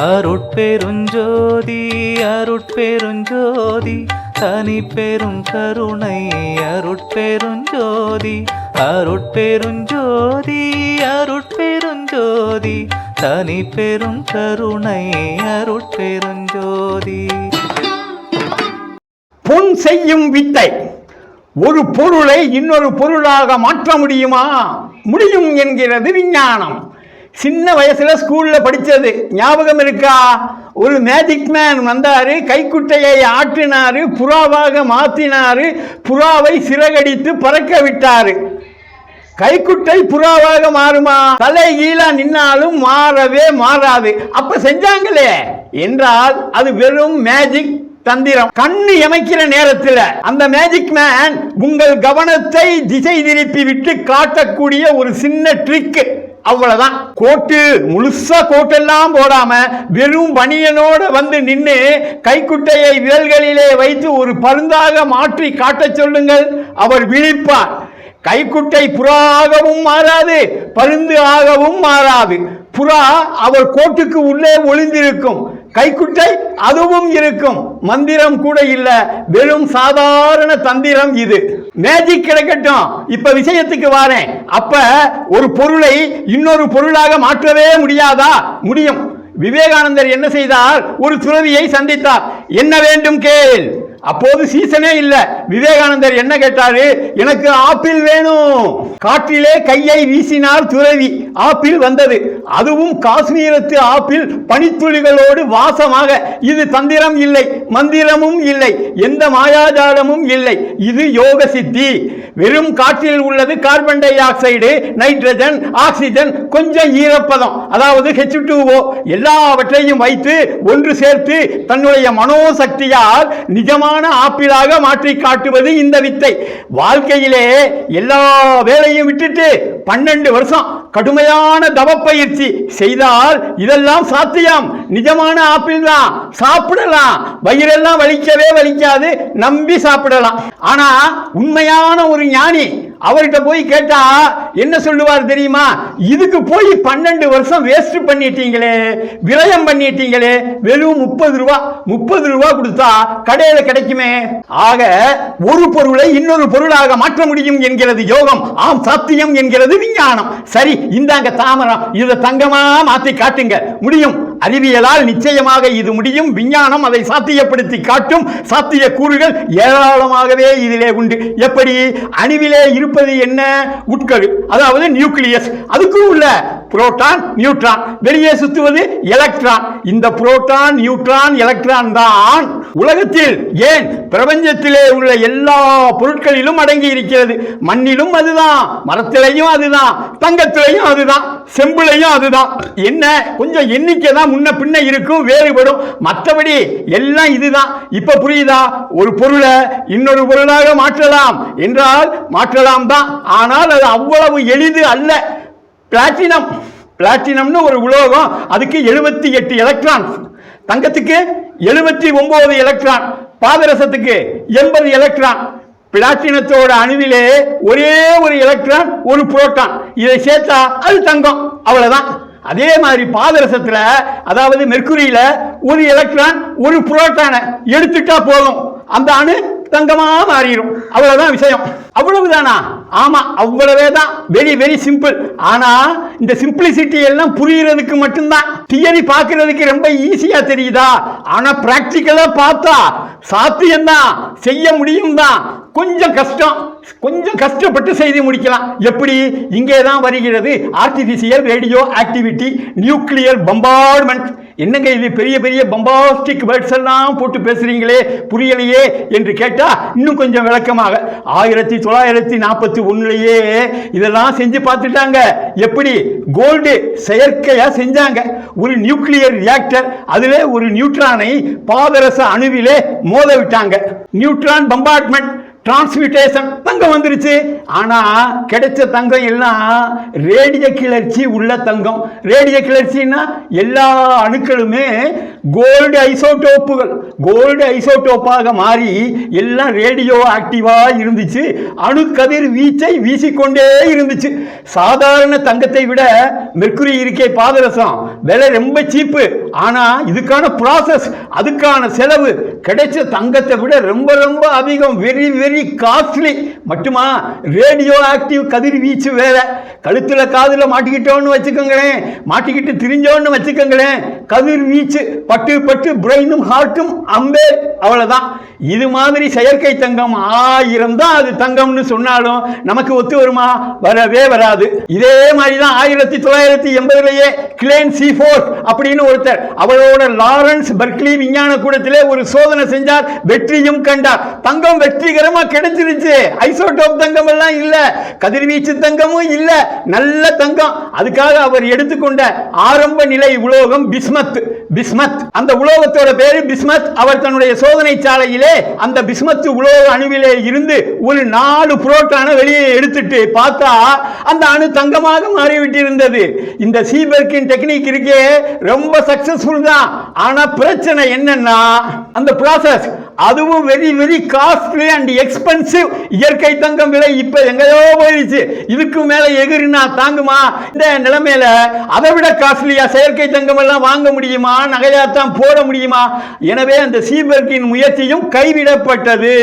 அருட்பெருஞ்சோதி அருட்பெருஞ்சோதி தனி பெரும் கருணை அருட்பெருஞ்சோதி அருட்பெருஞ்சோதி அருட்பெருஞ்சோதி தனி பெரும் கருணை அருட்பெருஞ்சோதி. பொன் செய்யும் வித்தை. ஒரு பொருளை இன்னொரு பொருளாக மாற்ற முடியுமா? முடியும் என்கிறது விஞ்ஞானம். சின்ன வயசுல ஸ்கூல்ல படிச்சது ஞாபகம் இருக்கா? ஒரு மேஜிக் மேன் வந்தாரு, கைக்குட்டையை ஆற்றினாரு, புறாவாக மாற்றினாரு, புறாவை சிறகடித்து பறக்க விட்டாரு. கைக்குட்டை புறாவாக மாறுமா? தலை கீழா நின்னாலும் மாறவே மாறாது. அப்ப செஞ்சாங்களே என்றால் அது வெறும் மேஜிக் தந்திரம். கண்ணு எமைக்கிற நேரத்தில் அந்த மேஜிக் மேன் உங்கள் கவனத்தை திசை திருப்பி விட்டு காட்டக்கூடிய ஒரு சின்ன ட்ரிக், அவ்வளவுதான். கோட்டு முழுசா கோட்டெல்லாம் போடாம வெறும் பனியனோட வந்து நின்று கைக்குட்டையை விரல்களிலே வைத்து ஒரு பருந்தாக மாற்றி காட்ட சொல்லுங்கள், அவர் விழிப்பார். கைக்குட்டை புறாகவும் மாறாது, பருந்து ஆகவும் மாறாது. புறா அவர் கோட்டுக்கு உள்ளே ஒளிந்திருக்கும், கைக்குட்டை அதுவும் இருக்கும். மந்திரம் கூட இல்ல, வெறும் சாதாரண தந்திரம் இது. மேஜிக் கிடைக்கட்டும், இப்ப விஷயத்துக்கு வாரேன். அப்ப ஒரு பொருளை இன்னொரு பொருளாக மாற்றவே முடியாதா? முடியும். விவேகானந்தர் என்ன செய்தார்? ஒரு துறவியை சந்தித்தார். என்ன வேண்டும் கேள். அப்போது சீசனே இல்ல. விவேகானந்தர் என்ன கேட்டாரு? எனக்கு ஆப்பிள் வேணும். காற்றிலே கையை வீசினார் துறவி. ஆப்பிள் வந்தது. அதுவும் காஷ்மீரத்து ஆப்பிள், பனித்துளிகளோடு வாசமாக. இது தந்திரம் இல்லை, மந்திரமும் இல்லை, எந்த மாயாஜாலமும் இல்லை. இது யோக சித்தி. வெறும் காற்றில் உள்ளது carbon di oxide, nitrogen, oxygen, கொஞ்சம் ஈரப்பதம், அதாவது H2O, எல்லாவற்றையும் வைத்து ஒன்று சேர்த்து தன்னுடைய மனோசக்தியால் நிஜமான ஆப்பிளாக மாற்றி காட்டுவது இந்த வித்தை. வாழ்க்கையிலே எல்லா வேலையும் விட்டுட்டு 12 வருஷம் கடுமையான தவப்பயிற்சி செய்தால் இதெல்லாம் சாத்தியம். நிஜமான ஆப்பிள் தான், சாப்பிடலாம். வயிறெல்லாம் வலிக்கவே வலிக்காது, நம்பி சாப்பிடலாம். ஆனா உண்மையான ஒரு ஞானி அவர்கிட்ட போய் கேட்டா என்ன சொல்லுவார் தெரியுமா? இதுக்கு போய் 12 வருஷம் வேஸ்ட் பண்ணிட்டீங்களே, விரயம் பண்ணிட்டீங்களே, வெறும் 30 ரூபா கொடுத்தா கடையில கிடைக்குமே. ஆக ஒரு பொருளை இன்னொரு பொருளாக மாற்ற முடியும் என்கிறது யோகம். ஆம், சாத்தியம் என்கிறது விஞ்ஞானம். சரி, இந்தாங்க தாமரம், இதை தங்கமா மாற்றி காட்டுங்க. முடியும். அறிவியலால் நிச்சயமாக இது முடியும். விஞ்ஞானம் அதை சாத்தியப்படுத்தி காட்டும். சாத்திய கூறுகள் ஏராளமாகவே இதிலே உண்டு. எப்படி? அணுவிலே இருப்பது என்ன? உட்கரு, அதாவது நியூக்ளியஸ். அதுக்கும் உள்ள புரோட்டான், நியூட்ரான். வெளியே சுத்துவது எலக்ட்ரான். இந்த புரோட்டான், நியூட்ரான், எலக்ட்ரான் தான் உலகத்தில், ஏன் பிரபஞ்சத்திலே உள்ள எல்லா பொருட்களிலும் அடங்கி இருக்கிறது. மண்ணிலும் அதுதான், மரத்திலையும் அதுதான், தங்கத்திலையும் அதுதான், செம்புலையும் அதுதான். என்ன கொஞ்சம் எண்ணிக்கை தான் முன்ன பின்ன இருக்கும், வேறுபடும். மற்றபடி எல்லாம் இதுதான். இப்ப புரியுதா? ஒரு பொருளை இன்னொரு பொருளாக மாற்றலாம் என்றால் மாற்றலாம் தான். ஆனால் அது அவ்வளவு எளிது அல்ல. பிளாட்டினம்னு ஒரு உலோகம், அதுக்கு 78 எலக்ட்ரான். தங்கத்துக்கு 79 எலக்ட்ரான். பாதரசத்துக்கு 80 எலக்ட்ரான். பிளாட்டினத்தோட அணுவிலே ஒரே ஒரு எலக்ட்ரான், ஒரு புரோட்டான். இதை சேர்த்தா அது தங்கம், அவ்வளவுதான். அதே மாதிரி பாதரசத்துல, அதாவது மெர்க்குரியில ஒரு எலக்ட்ரான், ஒரு புரோட்டானை எடுத்துட்டா போதும், அந்த அணு தங்கமா மாறிடும். அவ்வளவுதான் விஷயம். அவ்வளவுதானா? ஆமா, அவ்வளவே தான். Very very simple. ஆனா இந்த சிம்பிளிசிட்டி எல்லாம் புரியறதுக்கு மட்டும்தான். தியரி பார்க்கறதுக்கு ரொம்ப ஈஸியா தெரியுதா? ஆனா பிராக்டிக்கலா பார்த்தா சாத்தியம்தான், செய்ய முடியும் தான். கொஞ்சம் கஷ்டம், கொஞ்சம் கஷ்டப்பட்டு செய்து முடிக்கலாம். எப்படி? இங்கே தான் வருகிறது artificial radio activity, nuclear bombardment. என்னங்க இது பெரிய பெரிய பம்பாஸ்டிக் வேர்ட்ஸ் எல்லாம் போட்டு பேசுறீங்களே, புரியலையே என்று கேட்டா இன்னும் கொஞ்சம் விளக்கமாக 1941 இதெல்லாம் செஞ்சு பார்த்துட்டாங்க. எப்படி? கோல்டு செயற்கையா செஞ்சாங்க. ஒரு நியூக்ளியர் ரியாக்டர், அதிலே ஒரு நியூட்ரானை பாதரச அணுவிலே மோத விட்டாங்க. நியூட்ரான் பம்பார்ட்மெண்ட், டிரான்ஸ்மிட்டேஷன், தங்கம் வந்துருச்சு. ஆனா கிடைச்ச தங்கம் எல்லாம் ரேடிய கிளர்ச்சி உள்ள தங்கம். ரேடிய கிளர்ச்சின்னா எல்லா அணுக்களுமே கோல்டு ஐசோடோப்புகள், கோல்டு ஐசோடோப்பாக மாறி எல்லாம் ரேடியோ ஆக்டிவா இருந்துச்சு. அணு கதிர் வீச்சை வீசிக்கொண்டே இருந்துச்சு. சாதாரண தங்கத்தை விட மெர்க்குரி இருக்கே பாதரசம், விலை ரொம்ப சீப்பு. ஆனா இதுக்கான ப்ராசஸ், அதுக்கான செலவு கிடைச்ச தங்கத்தை விட ரொம்ப ரொம்ப அதிகம், வெரி வெரி காஸ்ட்லி. மட்டுமா, ரேடியோ ஆக்டிவ் கதிர்வீச்சு வேற. கழுத்துல காதுல மாட்டிக்கிட்டோன்னு வச்சுக்கோங்களேன், மாட்டிக்கிட்டு திரிஞ்சோன்னு வச்சுக்கோங்களேன், கதிர்வீச்சு பட்டு பட்டு பிரெயினும் ஹார்ட்டும் அம்பே, அவ்வளவுதான். இது மாதிரி செயற்கை தங்கம் 1000 தான் அது தங்கம்னு சொன்னாலும் நமக்கு ஒத்து வருமா? வரவே வராது. இதே மாதிரிதான் 1980 கிளேன் சீஃபோர்ட் அப்படின்னு ஒருத்தர், அவரோட லாரன்ஸ் பெர்க்லி விஞ்ஞான கூடத்திலே ஒரு சோதனை செஞ்சார், வெற்றியும் கண்டார். தங்கம் வெற்றிகரமா கிடைச்சிருச்சு. ஐசோடோப் தங்கம் எல்லாம் இல்ல, கதிர்வீச்சு தங்கமும் இல்ல, நல்ல தங்கம். அதுக்காக அவர் எடுத்துக்கொண்ட ஆரம்ப நிலை உலோகம் பிஸ்மத். அந்த உலோகத்தோட பேரு பிஸ்மத். அவர் தன்னுடைய சோதனை சாலையிலே அந்த பிஸ்மத் உலோக அணுவிலே இருந்து ஒரு 4 புரோட்டானை வெளியே எடுத்துட்டு பார்த்தா அந்த அணு தங்கமாக மாறிவிட்டிருந்தது. இந்த சீபெர்க்கின் டெக்னிக் இருக்கே, ரொம்ப சக்சஸ்ஃபுல் தான். ஆனா பிரச்சனை என்னன்னா, அந்த ப்ராசஸ் அதுவும் very very costly and expensive. இயற்கை தங்கம் விலை இப்ப எங்கேயோ போயிடுச்சு. இதுக்கு மேல எகிரினா தாங்குமா? இந்த நிலைமையில அதை விட காஸ்ட்லியா செயற்கை தங்கம் எல்லாம் வாங்க முடியுமா? நகையாத்தான் போட முடியுமா? எனவே அந்த சீபெர்க்கின் முயற்சியும் கைவிடப்பட்டது.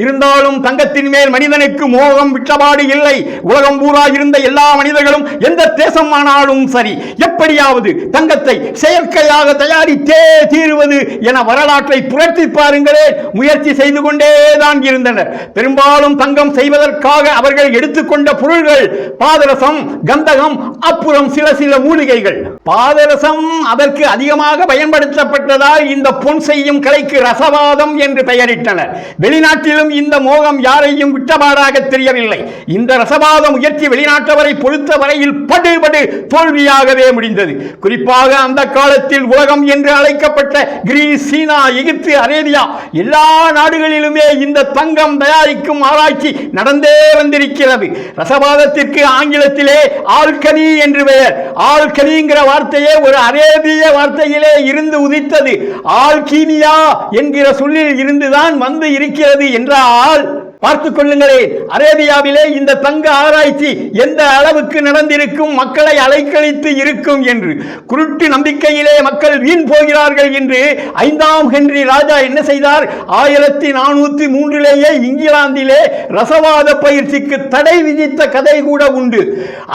இருந்தாலும் தங்கத்தின் மேல் மனிதனுக்கு மோகம் விட்டபாடு இல்லை. உலகம் பூரா இருந்த எல்லா மனிதர்களும் எந்த தேசம் ஆனாலும் சரி, எப்படியாவது தங்கத்தை செயற்கையாக தயாரித்தே தீருவது என வரலாற்றை புரட்டி பாருங்களே, முயற்சி செய்து கொண்டேதான் இருந்தனர். பெரும்பாலும் தங்கம் செய்வதற்காக அவர்கள் எடுத்துக்கொண்ட பொருள்கள் பாதரசம், கந்தகம், அப்புறம் சில மூலிகைகள். பாதரசம் அதற்கு அதிகமாக பயன்படுத்தப்பட்டதால் இந்த பொன் செய்யும் கலைக்கு ரசவாதம் என்று பெயரிட்டனர். வெளிநாட்டிலும் இந்த மோகம் யாரையும் விட்டபாடாக தெரியவில்லை. இந்த ரசவாத முயற்சி வெளிநாட்டவரை பொறுத்த வரையில் படுபடு தோல்வியாகவே முடிந்தது. குறிப்பாக அந்த காலத்தில் உலகம் என்று அழைக்கப்பட்ட கிரீஸ், சீனா, எகிப்து, அரேபியா எல்லா நாடுகளிலுமே இந்த தங்கம் தயாரிக்கும் ஆராய்ச்சி நடந்தே வந்திருக்கிறது. ரசவாதத்திற்கு ஆங்கிலத்திலே ஆல்கமி என்று பெயர். ஆல்கமிங்கிற வார்த்தையே ஒரு அரேபிய வார்த்தையிலே இருந்து உதித்தது. ஆல்கீமியா என்கிற சொல்லில் இருந்துதான் வந்து இருக்கிறது என்றால் பார்த்துக் கொள்ளுங்களேன். அரேபியாவிலே இந்த தங்க ஆராய்ச்சி எந்த அளவுக்கு நடந்திருக்கும், மக்களை அலைக்கழித்து இருக்கும் என்று. குருட்டு நம்பிக்கையிலே மக்கள் வீண் போகிறார்கள் என்று 5ஆம் ஹென்றி ராஜா என்ன செய்தார்? 1403 இங்கிலாந்திலே ரசவாத பயிற்சிக்கு தடை விதித்த கதை கூட உண்டு.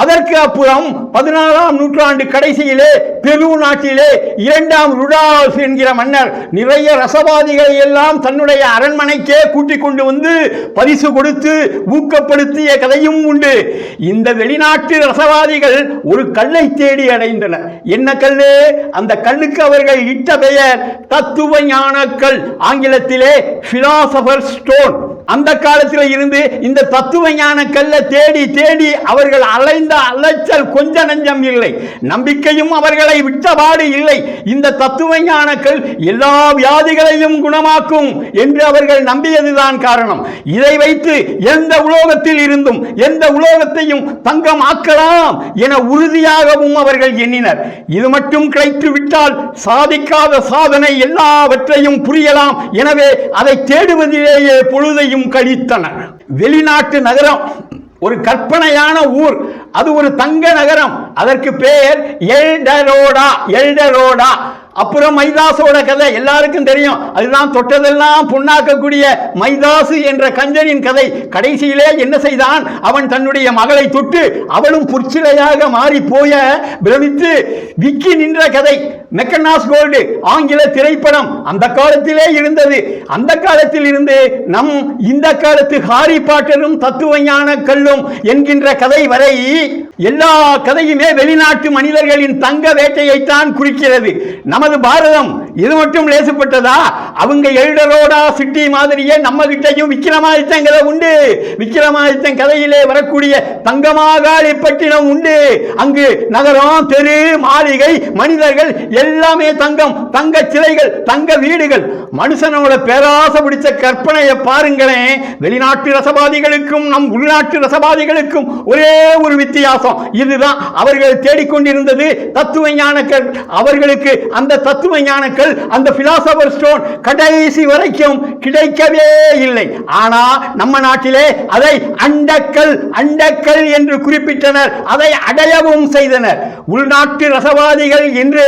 அதற்கு அப்புறம் 16ஆம் நூற்றாண்டு கடைசியிலே பெரு நாட்டிலே 2ஆம் ருடால்ஃப் என்கிற மன்னர் நிறைய ரசவாதிகளை எல்லாம் தன்னுடைய அரண்மனைக்கே கூட்டிக் கொண்டு வந்து பரிசு கொடுத்து ஊக்கப்படுத்திய கதையும் உண்டு. இந்த வெளிநாட்டு ரசவாதிகள் ஒரு கல்லை தேடி அடைந்தனர். என்ன கல்லு? அந்த கல்லுக்கு அவர்கள் இட்ட பெயர் தத்துவ ஞான கல், ஆங்கிலத்திலே பிலாசபர் ஸ்டோன். அந்த காலத்தில் இருந்து இந்த தத்துவ ஞான கல்லை தேடி தேடி அவர்கள் அலைந்த அலைச்சல் கொஞ்ச நஞ்சம் இல்லை. நம்பிக்கையும் அவர்களை விட்டபாடு இல்லை. இந்த தத்துவ ஞான கல் எல்லா வியாதிகளையும் குணமாக்கும் என்று அவர்கள் நம்பியதுதான் காரணம். இதை வைத்து எந்த உலோகத்தில் இருந்தும் எந்த உலோகத்தையும் தங்கம் ஆக்கலாம் என உறுதியாகவும் அவர்கள் எண்ணினர். இது மட்டும் கிடைத்து விட்டால் சாதிக்காத சாதனை எல்லாவற்றையும் புரியலாம். எனவே அதை தேடுவதிலேயே பொழுதையும் கழித்தனர். வெளிநாட்டு நகரம் ஒரு கற்பனையான ஊர், அது ஒரு தங்க நகரம். அதற்கு பெயர் எல்டரோடா. அப்புறம் மைதாசோட கதை எல்லாருக்கும் தெரியும். அதுதான் தொட்டதெல்லாம் புண்ணாக்கக்கூடிய மைதாசு என்ற கஞ்சனின் கதை. கடைசியிலே என்ன செய்தான்? அவன் தன்னுடைய மகளை தொட்டு அவளும் புற்சிலையாக மாறி போய பிரமித்து விக்கி நின்ற கதை. மெக்கனாஸ் கோல்டு ஆங்கில திரைப்படம் அந்த காலத்திலே இருந்தது. அந்த காலத்தில் இருந்து நம் இந்த காலத்து ஹாரி பாட்டரும் தத்துவ ஞான கல்லும் என்கின்ற கதை வரை எல்லா கதையுமே வெளிநாட்டு மனிதர்களின் தங்க வேட்டையைத்தான் குறிக்கிறது. நமது பாரதம் இது மட்டும் லேசுப்பட்டதா? அவங்க எல்டரோடா சிட்டி மாதிரியே நம்ம கிட்டையும் விக்கிரமாதித்தன் கதை உண்டு. விக்கிரமாதித்தன் கதையிலே வரக்கூடிய தங்கமாகாளிப்பட்டினம் உண்டு. அங்கு நகரம், தெரு, மாளிகை, மனிதர்கள் எல்லாமே தங்கம், தங்க சிலைகள், தங்க வீடுகள். மனுஷனோட பேராசை பிடிச்ச கற்பனையை பாருங்களேன். வெளிநாட்டு ரசவாதிகளுக்கும் நம் உள்நாட்டு ரசவாதிகளுக்கும் ஒரே ஒரு வித்தியாசம். இதுதான் அவர்கள் தேடிக்கொண்டிருந்தது தத்துவ ஞான கல். அவர்களுக்கு அந்த தத்துவ ஞான கல் சொன்னார்கள் அந்த பிலாசபர் ஸ்டோன் கடைசி வரைக்கும் கிடைக்கவே இல்லை. ஆனா நம்ம நாட்டிலே அதை அண்டக்கல் என்று குறிப்பிட்டனர். அதை அடையவும் செய்தனர். உள்நாட்டு ரசவாதிகள் என்று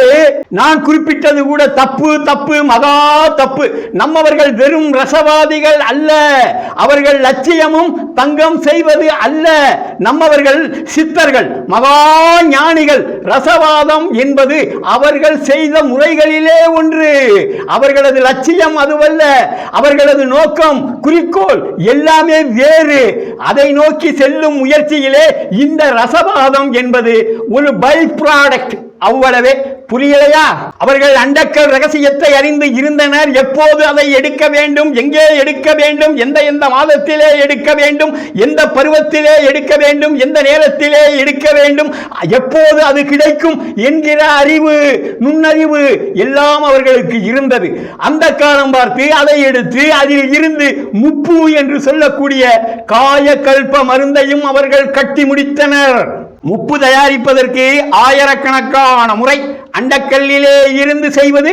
நான் குறிப்பிட்டது கூட தப்பு, மகா தப்பு. நம்மவர்கள் வெறும் ரசவாதிகள் அல்ல. அவர்கள் லட்சியமும் தங்கம் செய்வது அல்ல. நம்மவர்கள் சித்தர்கள், மகா ஞானிகள். ரசவாதம் என்பது அவர்கள் செய்த முறைகளிலே ஒன்று. அவர்களது லட்சியம் அதுவல்ல. அவர்களது நோக்கம், குறிக்கோள் எல்லாமே வேறு. அதை நோக்கி செல்லும் முயற்சியிலே இந்த ரசவாதம் என்பது ஒரு பை ப்ராடக்ட். அவ்வளவே. புரியலையா? அவர்கள் அண்டக்கல் ரகசியத்தை அறிந்து இருந்தனர். எப்போது அதை எடுக்க வேண்டும், எங்கே எடுக்க வேண்டும், எந்த மாதத்திலே எடுக்க வேண்டும், எந்த பருவத்திலே எடுக்க வேண்டும், எந்த நேரத்திலே எடுக்க வேண்டும், எப்போது அது கிடைக்கும் என்கிற அறிவு, நுண்ணறிவு எல்லாம் அவர்களுக்கு இருந்தது. அந்த காலம் பார்த்து அதை எடுத்து அதில் இருந்து முப்பு என்று சொல்லக்கூடிய காயக்கல்ப மருந்தையும் அவர்கள் கட்டி முடித்தனர். முப்பு தயாரிப்பதற்கு ஆயிரக்கணக்கான முறை அண்டக்கல்லிலே இருந்து செய்வது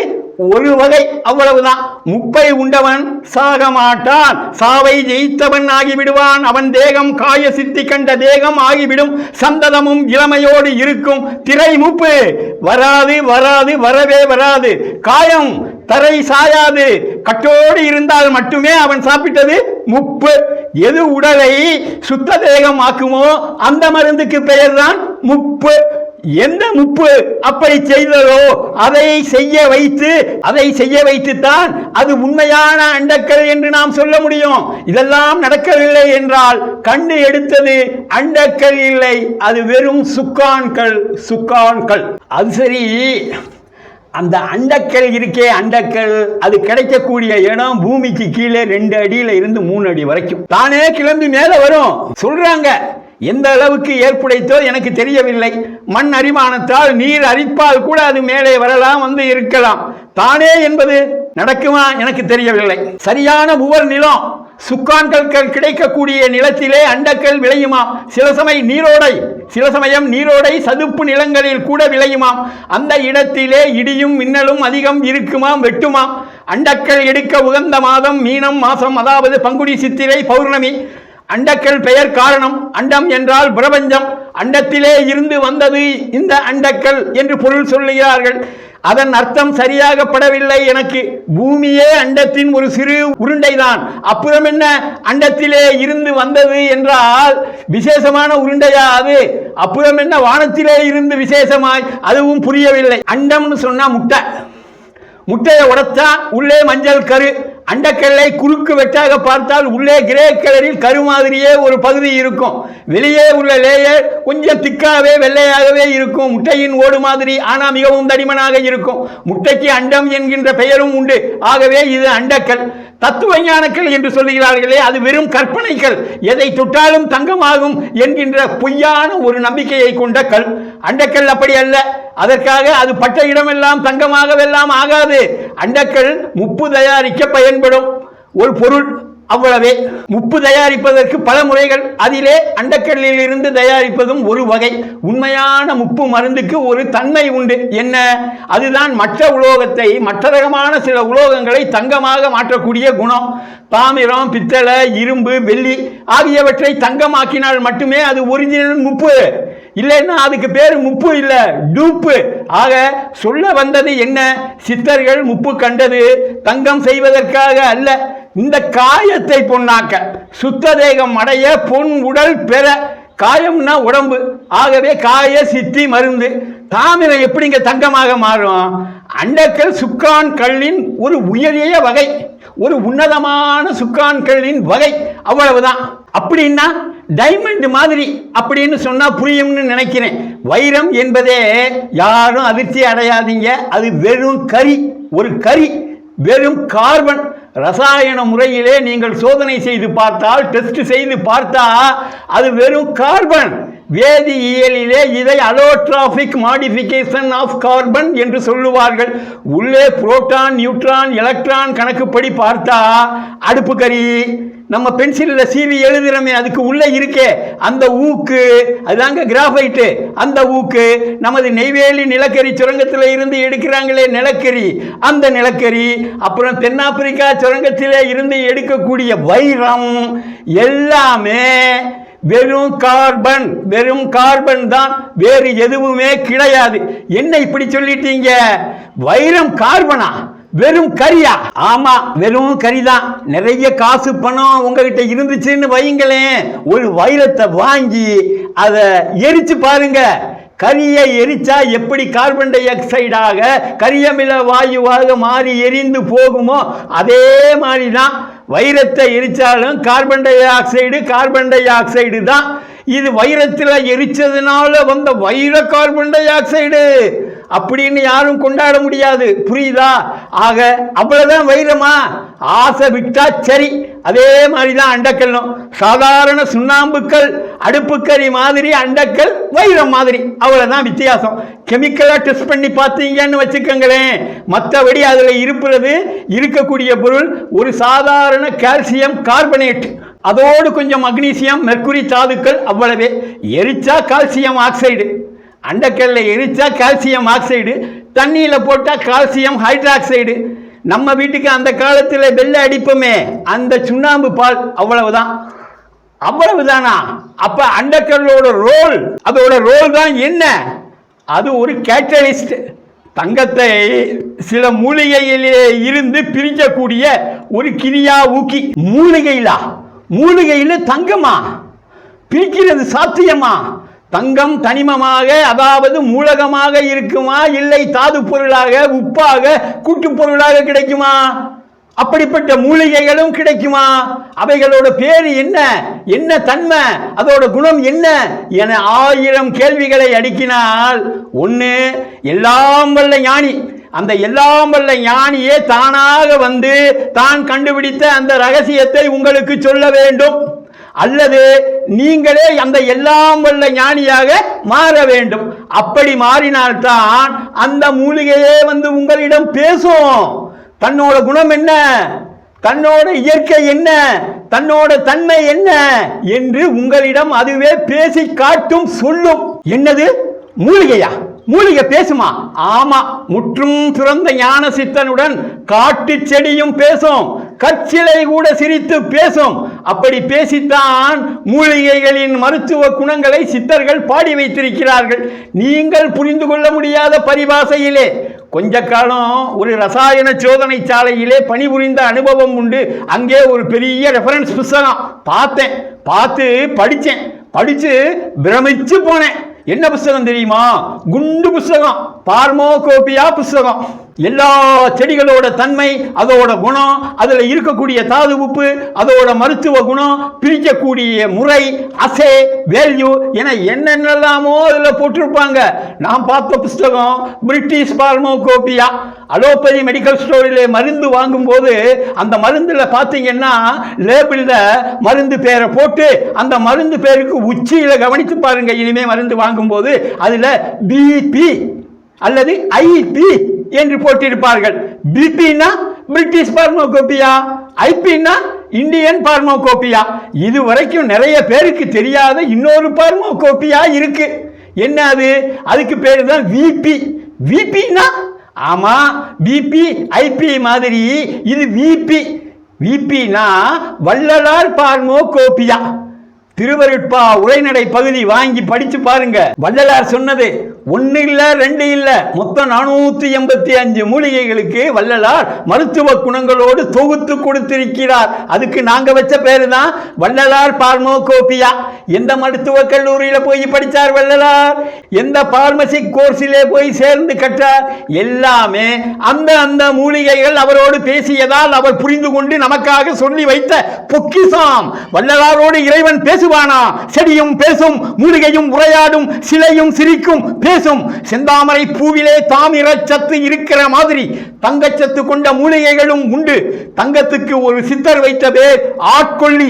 ஒரு வகை, அவ்வளவுதான். முப்பை உண்டவன் சாக மாட்டான், சாவை ஜெயித்தவன் ஆகிவிடுவான். அவன் தேகம் காய சித்தி கண்ட தேகம் ஆகிவிடும். சந்ததமும் இளமையோடு இருக்கும். திரை முப்பு வரவே வராது. காயம் தரை சாயாது. கட்டோடு இருந்தால் மட்டுமே அவன் சாப்பிட்டது முப்பு. எது உடலை சுத்த தேகம் ஆக்குமோ அந்த மருந்துக்கு பெயர் தான் முப்பு. எந்த முப்பு அப்படி செய்ததோ அதை செய்ய வைத்துத்தான் அது உண்மையான அண்டக்கல் என்று நாம் சொல்ல முடியும். இதெல்லாம் நடக்கவில்லை என்றால் கண்டு எடுத்தது அண்டக்கல் இல்லை, அது வெறும் சுக்கான்கள். அது சரி, அந்த அண்டக்கல் இருக்கே, அண்டக்கல் அது கிடைக்கக்கூடிய இடம் பூமிக்கு கீழே 2 அடியில இருந்து 3 அடி வரைக்கும் தானே கிளம்பி மேல வரும் சொல்றாங்க. எந்த அளவுக்கு ஏற்புடைத்தோ எனக்கு தெரியவில்லை. மண் அரிமானத்தால், நீர் அரிப்பால் கூட அது மேலே வரலாம், வந்து இருக்கலாம். தானே என்பது நடக்குமா எனக்கு தெரியவில்லை. சரியான உவர் நிலம், சுக்கான்கள் கிடைக்கக்கூடிய நிலத்திலே அண்டக்கல் விளையுமாம். சில சமயம் நீரோடை சதுப்பு நிலங்களில் கூட விளையுமாம். அந்த இடத்திலே இடியும் மின்னலும் அதிகம் இருக்குமாம், வெட்டுமாம். அண்டக்கல் எடுக்க உகந்த மாதம் மீனம் மாசம், அதாவது பங்குனி, சித்திரை, பௌர்ணமி. அண்டக்கல் பெயர் காரணம். அண்டம் என்றால் பிரபஞ்சம். அண்டத்திலே இருந்து வந்தது இந்த அண்டக்கல் என்று பொருள் சொல்லுகிறார்கள். அதன் அர்த்தம் சரியாக படவில்லை எனக்கு. பூமியே அண்டத்தின் ஒரு சிறு உருண்டைதான். அப்புறம் என்ன அண்டத்திலே இருந்து வந்தது என்றால் விசேஷமான உருண்டையா அது? அப்புறம் என்ன வானத்திலே இருந்து விசேஷமாய்? அதுவும் புரியவில்லை. அண்டம்னு சொன்னா முட்டையை உடைத்தா உள்ளே மஞ்சள் கரு. அண்டக்கல்லை குறுக்கு வெட்டாக பார்த்தால் உள்ளே கிரே கலரில் கரு மாதிரியே ஒரு பகுதி இருக்கும். வெளியே உள்ள லேயர் கொஞ்சம் திக்காகவே வெள்ளையாகவே இருக்கும். முட்டையின் ஓடு மாதிரி, ஆனால் மிகவும் தடிமனாக இருக்கும். முட்டைக்கு அண்டம் என்கின்ற பெயரும் உண்டு. ஆகவே இது அண்டக்கல். தத்துவ ஞானக்கல் என்று சொல்லுகிறார்களே, அது வெறும் கற்பனைகள். எதை தொட்டாலும் தங்கமாகும் என்கின்ற பொய்யான ஒரு நம்பிக்கையை கொண்ட கல். அண்டக்கல் அப்படி அல்ல. அதற்காக அது பட்ட இடமெல்லாம் தங்கமாகவெல்லாம் ஆகாது. அண்டக்கல் முப்பு தயாரிக்க பயன்படும் ஒரு பொருள், அவ்வளவே. முப்பு தயாரிப்பதற்கு பல முறைகள். அதிலே அண்டக்கல்லில் இருந்து தயாரிப்பதும் ஒரு வகை. உண்மையான முப்பு மருந்துக்கு ஒரு தன்மை உண்டு. என்ன? அதுதான் மற்ற உலோகத்தை, மற்ற ரகமான சில உலோகங்களை தங்கமாக மாற்றக்கூடிய குணம். தாமிரம், பித்தளை, இரும்பு, வெள்ளி ஆகியவற்றை தங்கமாக்கினால் மட்டுமே அது ஒரிஜினல் முப்பு. இல்லைன்னா அதுக்கு பேர் முப்பு இல்லை, டூப்பு. ஆக சொல்ல வந்தது என்ன? சித்தர்கள் முப்பு கண்டது தங்கம் செய்வதற்காக அல்ல, இந்த காயத்தை பொன்னாக்க, சுத்த தேகம் அடைய, பொன் உடல் பெற. காயம்னா உடம்பு. ஆகவே காய சித்தி மருந்து. தாமிரம் எப்படிங்க தங்கமாக மாறும்? அண்டக்கல் சுக்கான் கல்லின் ஒரு உயரிய வகை, ஒரு உன்னதமான சுக்கான் கல்லின் வகை, அவ்வளவுதான். அப்படின்னா டைமண்ட் மாதிரி அப்படின்னு சொன்னா புரியும்னு நினைக்கிறேன். வைரம் என்பதே யாரும் அதிர்ச்சி அடையாதீங்க, அது வெறும் கரி, ஒரு கரி, வெறும் கார்பன். ரசாயன முறையிலே நீங்கள் சோதனை செய்து பார்த்தால், டெஸ்ட் செய்து பார்த்தா அது வெறும் கார்பன். வேதியியலிலே இதை அலோட்ராபிக் மாடிஃபிகேஷன் ஆஃப் கார்பன் என்று சொல்லுவார்கள். உள்ளே புரோட்டான், நியூட்ரான், எலக்ட்ரான் கணக்குப்படி பார்த்தா அடுப்பு கறி, நம்ம பென்சிலில் சீவி எழுதுறமே அதுக்கு உள்ளே இருக்கே அந்த ஊக்கு, அதுதாங்க கிராஃபைட்டு. அந்த ஊக்கு நமது நெய்வேலி நிலக்கரி சுரங்கத்தில் இருந்து எடுக்கிறாங்களே நிலக்கரி, அந்த நிலக்கரி, அப்புறம் தென்னாப்பிரிக்கா சுரங்கத்தில் இருந்து எடுக்கக்கூடிய வைரம் எல்லாமே வெறும் கார்பன், வெறும் கார்பன் தான், வேறு எதுவுமே கிடையாது. என்ன இப்படி சொல்லிட்டீங்க? வைரம் கார்பனா? வெறும் கரியா? ஆமா, வெறும் கரிதான். நிறைய காசு பணம் உங்ககிட்ட இருந்துச்சுன்னு வைங்களேன், ஒரு வைரத்தை வாங்கி அதை எரிச்சு பாருங்க. கரியை எரிச்சா எப்படி கார்பன் டை ஆக்சைடாக கரியமில வாயுவாக மாறி எரிந்து போகுமோ அதே மாதிரி தான் வைரத்தை எரிச்சாலும் கார்பன் டை ஆக்சைடு தான். இது வைரத்தில் எரிச்சதுனால வந்த வைர கார்பன் டை ஆக்சைடு அப்படின்னு யாரும் கொண்டாட முடியாது. புரியுதா? ஆக அவ்வளவுதான் வைரமா? ஆசை விட்டா சரி. அதே மாதிரிதான் அண்டக்கல்லும். சாதாரண சுண்ணாம்புக்கல் அடுப்புக்கறி மாதிரி, அண்டக்கல் வைரம் மாதிரி, அவ்வளவுதான் வித்தியாசம். கெமிக்கலா டெஸ்ட் பண்ணி பார்த்தீங்கன்னு வச்சுக்கோங்களேன், மற்றபடி அதில் இருக்கக்கூடிய பொருள் ஒரு சாதாரண கால்சியம் கார்பனேட், அதோடு கொஞ்சம் மக்னீசியம் மெர்க்குரி தாதுக்கள், அவ்வளவே. எரிச்சா கால்சியம் ஆக்சைடு, அண்டக்கல்ல எரிச்சா கால்சியம் ஆக்சைடு, தண்ணியில் போட்டால் கால்சியம் ஹைட்ராக்சைடு. நம்ம வீட்டுக்கு அந்த காலத்தில் வெள்ளை அடிப்போமே அந்த சுண்ணாம்பு பால், அவ்வளவுதான். அவ்வளவுதானா? அப்ப அண்டக்கல்லோட ரோல், அதோட ரோல் தான் என்ன? அது ஒரு கேட்டலிஸ்ட். தங்கத்தை சில மூலிகையிலே இருந்து பிரிக்கக்கூடிய ஒரு கிரியா ஊக்கி. மூலிகையில தங்கமா பிரிக்கிறது சாத்தியமா? தங்கம் தனிமமாக, அதாவது மூலகமாக இருக்குமா, இல்லை தாது பொருளாக, உப்பாக, கூட்டு பொருளாக கிடைக்குமா? அப்படிப்பட்ட மூலிகைகளும் கிடைக்குமா? அவைகளோட பேரு என்ன, என்ன தன்மை, அதோட குணம் என்ன என 1000 கேள்விகளை அடுக்கினால் ஒன்று எல்லாம் வல்ல ஞானி, அந்த எல்லாம் வல்ல ஞானியே தானாக வந்து தான் கண்டுபிடித்த அந்த ரகசியத்தை உங்களுக்கு சொல்ல வேண்டும், அல்லது நீங்களே அந்த எல்லாம் வல்ல ஞானியாக மாற வேண்டும். அப்படி மாறினால்தான் அந்த மூலிகையே வந்து உங்களிடம் பேசும். தன்னோட குணம் என்ன, தன்னோட இயற்கை என்ன, தன்னோட தன்மை என்ன என்று உங்களிடம் அதுவே பேசி காட்டும், சொல்லும். என்னது மூலிகையா? மூலிகை பேசுமா? ஆமா, முற்றும் துறந்த ஞான சித்தனுடன் காட்டு செடியும் பேசும், கற்சிலை கூட சிரித்து பேசும். அப்படி பேசித்தான் மூலிகைகளின் மருத்துவ குணங்களை சித்தர்கள் பாடி வைத்திருக்கிறார்கள். நீங்கள் புரிந்து கொள்ள முடியாத பரிபாசையிலே கொஞ்ச காலம் ஒரு ரசாயன சோதனை சாலையிலே பணிபுரிந்த அனுபவம் உண்டு. அங்கே ஒரு பெரிய ரெஃபரன்ஸ் புஸ்தகம் பார்த்தேன், படித்தேன், படித்து பிரமிச்சு போனேன். என்ன புஸ்தகம் தெரியுமா? குண்டு புஸ்தகம், பார்மோகோபியா புஸ்தகம். எல்லா செடிகளோட தன்மை, அதோட குணம், அதில் இருக்கக்கூடிய தாது உப்பு, அதோட மருத்துவ குணம், பிரிக்கக்கூடிய முறை, அசே, வேல்யூ என என்னென்னலாமோ அதில் போட்டிருப்பாங்க. நான் பார்த்த புஸ்தகம் பிரிட்டிஷ் பார்மோகோபியா. அலோபதி மெடிக்கல் ஸ்டோரில் மருந்து வாங்கும்போது அந்த மருந்தில் பார்த்தீங்கன்னா லேபிளில் மருந்து பேரை போட்டு அந்த மருந்து பேருக்கு உச்சியில் கவனித்து பாருங்க. இனிமே மருந்து வாங்கும்போது அதில் பிபி அல்லது ஐபி என்று போட்டிருப்பார்கள். பிபினா பிரிட்டிஷ் பார்மோகோபியா, ஐபினா இந்தியன் பார்மோகோபியா. இதுவரைக்கும் நிறைய பேருக்கு தெரியாத இன்னொரு பார்மோகோபியா இருக்கு. என்ன அது? அதுக்கு பேரு தான் விபி. விபினா ஆமா, பிபி ஐபி மாதிரி இது விபி. விபினா வள்ளலார் பார்மோகோபியா. திருவருட்பா உரைநடை பகுதி வாங்கி படிச்சு பாருங்க. வள்ளலார் சொன்னது 1 இல்ல 2 இல்ல, மொத்தம் 485 மூலிகைகளுக்கு வள்ளலார் மருத்துவ குணங்களோடு தொகுத்து கொடுத்திருக்கிறார். அதுக்கு நாங்க வச்ச பேரு தான் வள்ளலார் பார்மோகோபியா. எந்த மருத்துவ கல்லூரியில போய் படிச்சார் வள்ளலார்? எந்த பார்மசி கோர்ஸிலே போய் சேர்ந்து கற்றார்? எல்லாமே அந்த மூலிகைகள் அவரோடு பேசியதால் அவர் புரிந்து கொண்டு நமக்காக சொல்லி வைத்த பொக்கிஷம். வள்ளலாரோடு இறைவன் பேசுவானா? செடியும் பேசும், மூலிகையும் உரையாடும், சிலையும் சிரிக்கும், பேசும். செந்தாமரை பூவிலே தாமிர சத்து இருக்கிற மாதிரி தங்கச்சத்து கொண்ட மூலிகைகளும் உண்டு. தங்கத்துக்கு ஒரு சித்தர் வைத்த பேர் ஆட்கொள்ளி.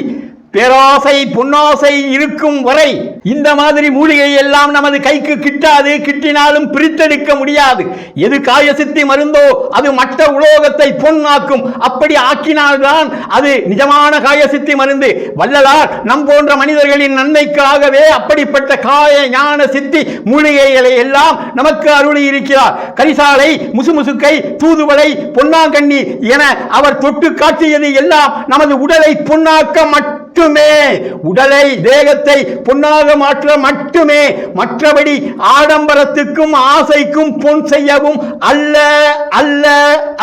பேராசை பொன்னாசை இருக்கும் வரை இந்த மாதிரி மூலிகை எல்லாம் நமது கைக்கு கிட்டாது, கிட்டினாலும் பிரித்தெடுக்க முடியாது. எது காயசித்தி மருந்தோ அது மற்ற உலோகத்தை பொன்னாக்கும். அப்படி ஆக்கினால்தான் அது நிஜமான காயசித்தி மருந்து. வள்ளலார் நம் போன்ற மனிதர்களின் நன்மைக்காகவே அப்படிப்பட்ட காய ஞான சித்தி மூலிகைகளை எல்லாம் நமக்கு அருளி இருக்கிறார். கரிசாலை, முசுமுசுக்கை, தூதுவளை, பொன்னாங்கண்ணி என அவர் தொட்டு காட்டியது எல்லாம் நமது உடலை பொன்னாக்க மட்டுமே, உடலை தேகத்தை பொன்னாக மாற்ற மட்டுமே. மற்றபடி ஆடம்பரத்துக்கும் ஆசைக்கும் பொன் செய்யவும் அல்ல அல்ல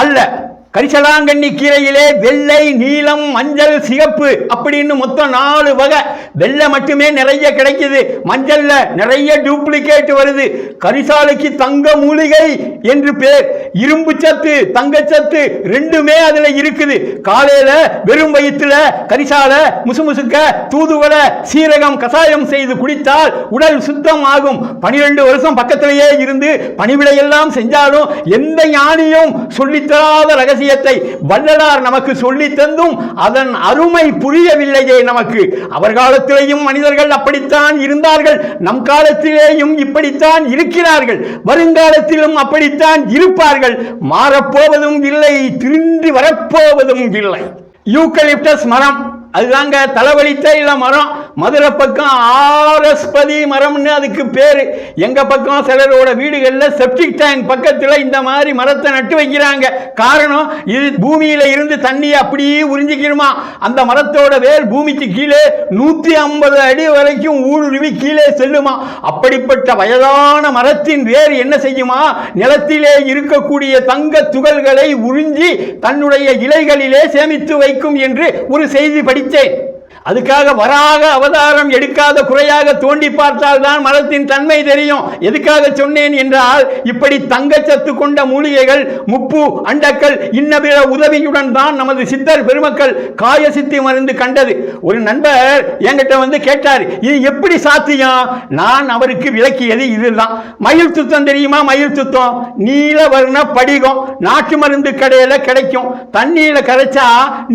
அல்ல. கரிசலாங்கண்ணி கீரையிலே வெள்ளை, நீலம், மஞ்சள், சிகப்பு அப்படின்னு மொத்தம் 4 வகை. வெள்ளை மட்டுமே நிறைய கிடைக்குது, மஞ்சள்ல நிறைய டூப்ளிகேட் வருது. கரிசாலைக்கு தங்க மூலிகை என்று பேர். இரும்பு சத்து, தங்கச்சத்து ரெண்டுமே அதுல இருக்குது. காலையில வெறும் வயிற்றுல கரிசாலை, முசுமுசுக்க, தூதுவளை, சீரகம் கசாயம் செய்து குடித்தால் உடல் சுத்தம் ஆகும். 12 வருஷம் பக்கத்திலேயே இருந்து பணிவிடையெல்லாம் செஞ்சாலும் எந்த ஞானியும் சொல்லித்தராத ரகசியம் வள்ளலார் நமக்கு சொல்லி தந்தும் அதன் அருமை புரியவில்லையே நமக்கு. அவர் காலத்திலேயும் மனிதர்கள் அப்படித்தான் இருந்தார்கள், நம் காலத்திலேயும் இப்படித்தான் இருக்கிறார்கள், வருங்காலத்திலும் அப்படித்தான் இருப்பார்கள். மாறப்போவதும் இல்லை, திரும்பி வரப்போவதும் இல்லை. யூக்கலிப்டஸ் மரம், அதுதாங்க தலைவலி தைல மரம். மதுரை பக்கம் ஆரஸ்பதி மரம்னு அதுக்கு பேரு. எங்க பக்கம் சிலரோட வீடுகளில் செப்டிக் டேங்க் பக்கத்தில் இந்த மாதிரி மரத்தை நட்டு வைக்கிறாங்க. காரணம், இது பூமியில இருந்து தண்ணியை அப்படியே உறிஞ்சிக்கிறோமா. அந்த மரத்தோட வேர் பூமிக்கு கீழே 150 அடி வரைக்கும் ஊடுருவி கீழே செல்லுமா. அப்படிப்பட்ட வயதான மரத்தின் வேர் என்ன செய்யுமா, நிலத்திலே இருக்கக்கூடிய தங்க துகள்களை உறிஞ்சி தன்னுடைய இலைகளிலே சேமித்து வைக்கும் என்று ஒரு செய்தி படித்தேன். அதுக்காக வராக அவதாரம் எடுக்காத குறையாக தோண்டி பார்த்தால் தான் மரத்தின் தன்மை தெரியும். எதுக்காக சொன்னேன் என்றால், இப்படி தங்கச்சத்து கொண்ட மூலிகைகள், முப்பு, அண்டக்கல் இன்ன பிற உதவியுடன் தான் நமது சித்தர் பெருமக்கள் காயசித்தி மருந்து கண்டது. ஒரு நண்பர் என்கிட்ட வந்து கேட்டார், இது எப்படி சாத்தியம்? நான் அவருக்கு விளக்கியது இதுதான். மயில் சுத்தம் தெரியுமா? மயில் சுத்தம் நீலவர்ண படிகம், நாட்டு மருந்து கடையில் கிடைக்கும். தண்ணீர கரைச்சா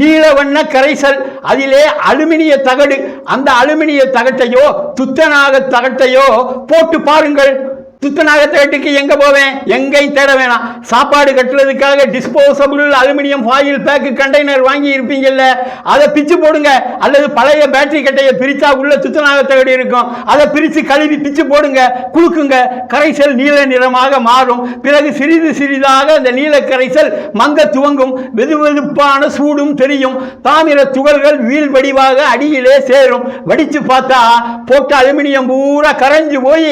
நீலவண்ண கரைசல், அதிலே அலுமினிய தகடு. அந்த அலுமினிய தகட்டையோ துத்தநாக தகட்டையோ போட்டு பாருங்கள். துத்தநாக தகட்டுக்கு எங்க போவேன்? எங்கேயும் தேட வேணாம். சாப்பாடு கட்டுறதுக்காக disposable aluminium foil pack container வாங்கி இருப்பீங்கல்ல, அதை பிச்சு போடுங்க. அல்லது பழைய பேட்டரி கட்டையை பிரிச்சா உள்ள துத்தநாக தகடு இருக்கும், அதை பிரித்து கழுவி பிச்சு போடுங்க, குலுக்குங்க. கரைசல் நீல நிறமாக மாறும். பிறகு சிறிது சிறிதாக அந்த நீல கரைசல் மங்க துவங்கும். வெதுவெதுப்பான சூடும் தெரியும். தாமிர துகள்கள் வீல் வடிவாக அடியிலே சேரும். வடிச்சு பார்த்தா போட்ட அலுமினியம் பூரா கரைஞ்சு போய்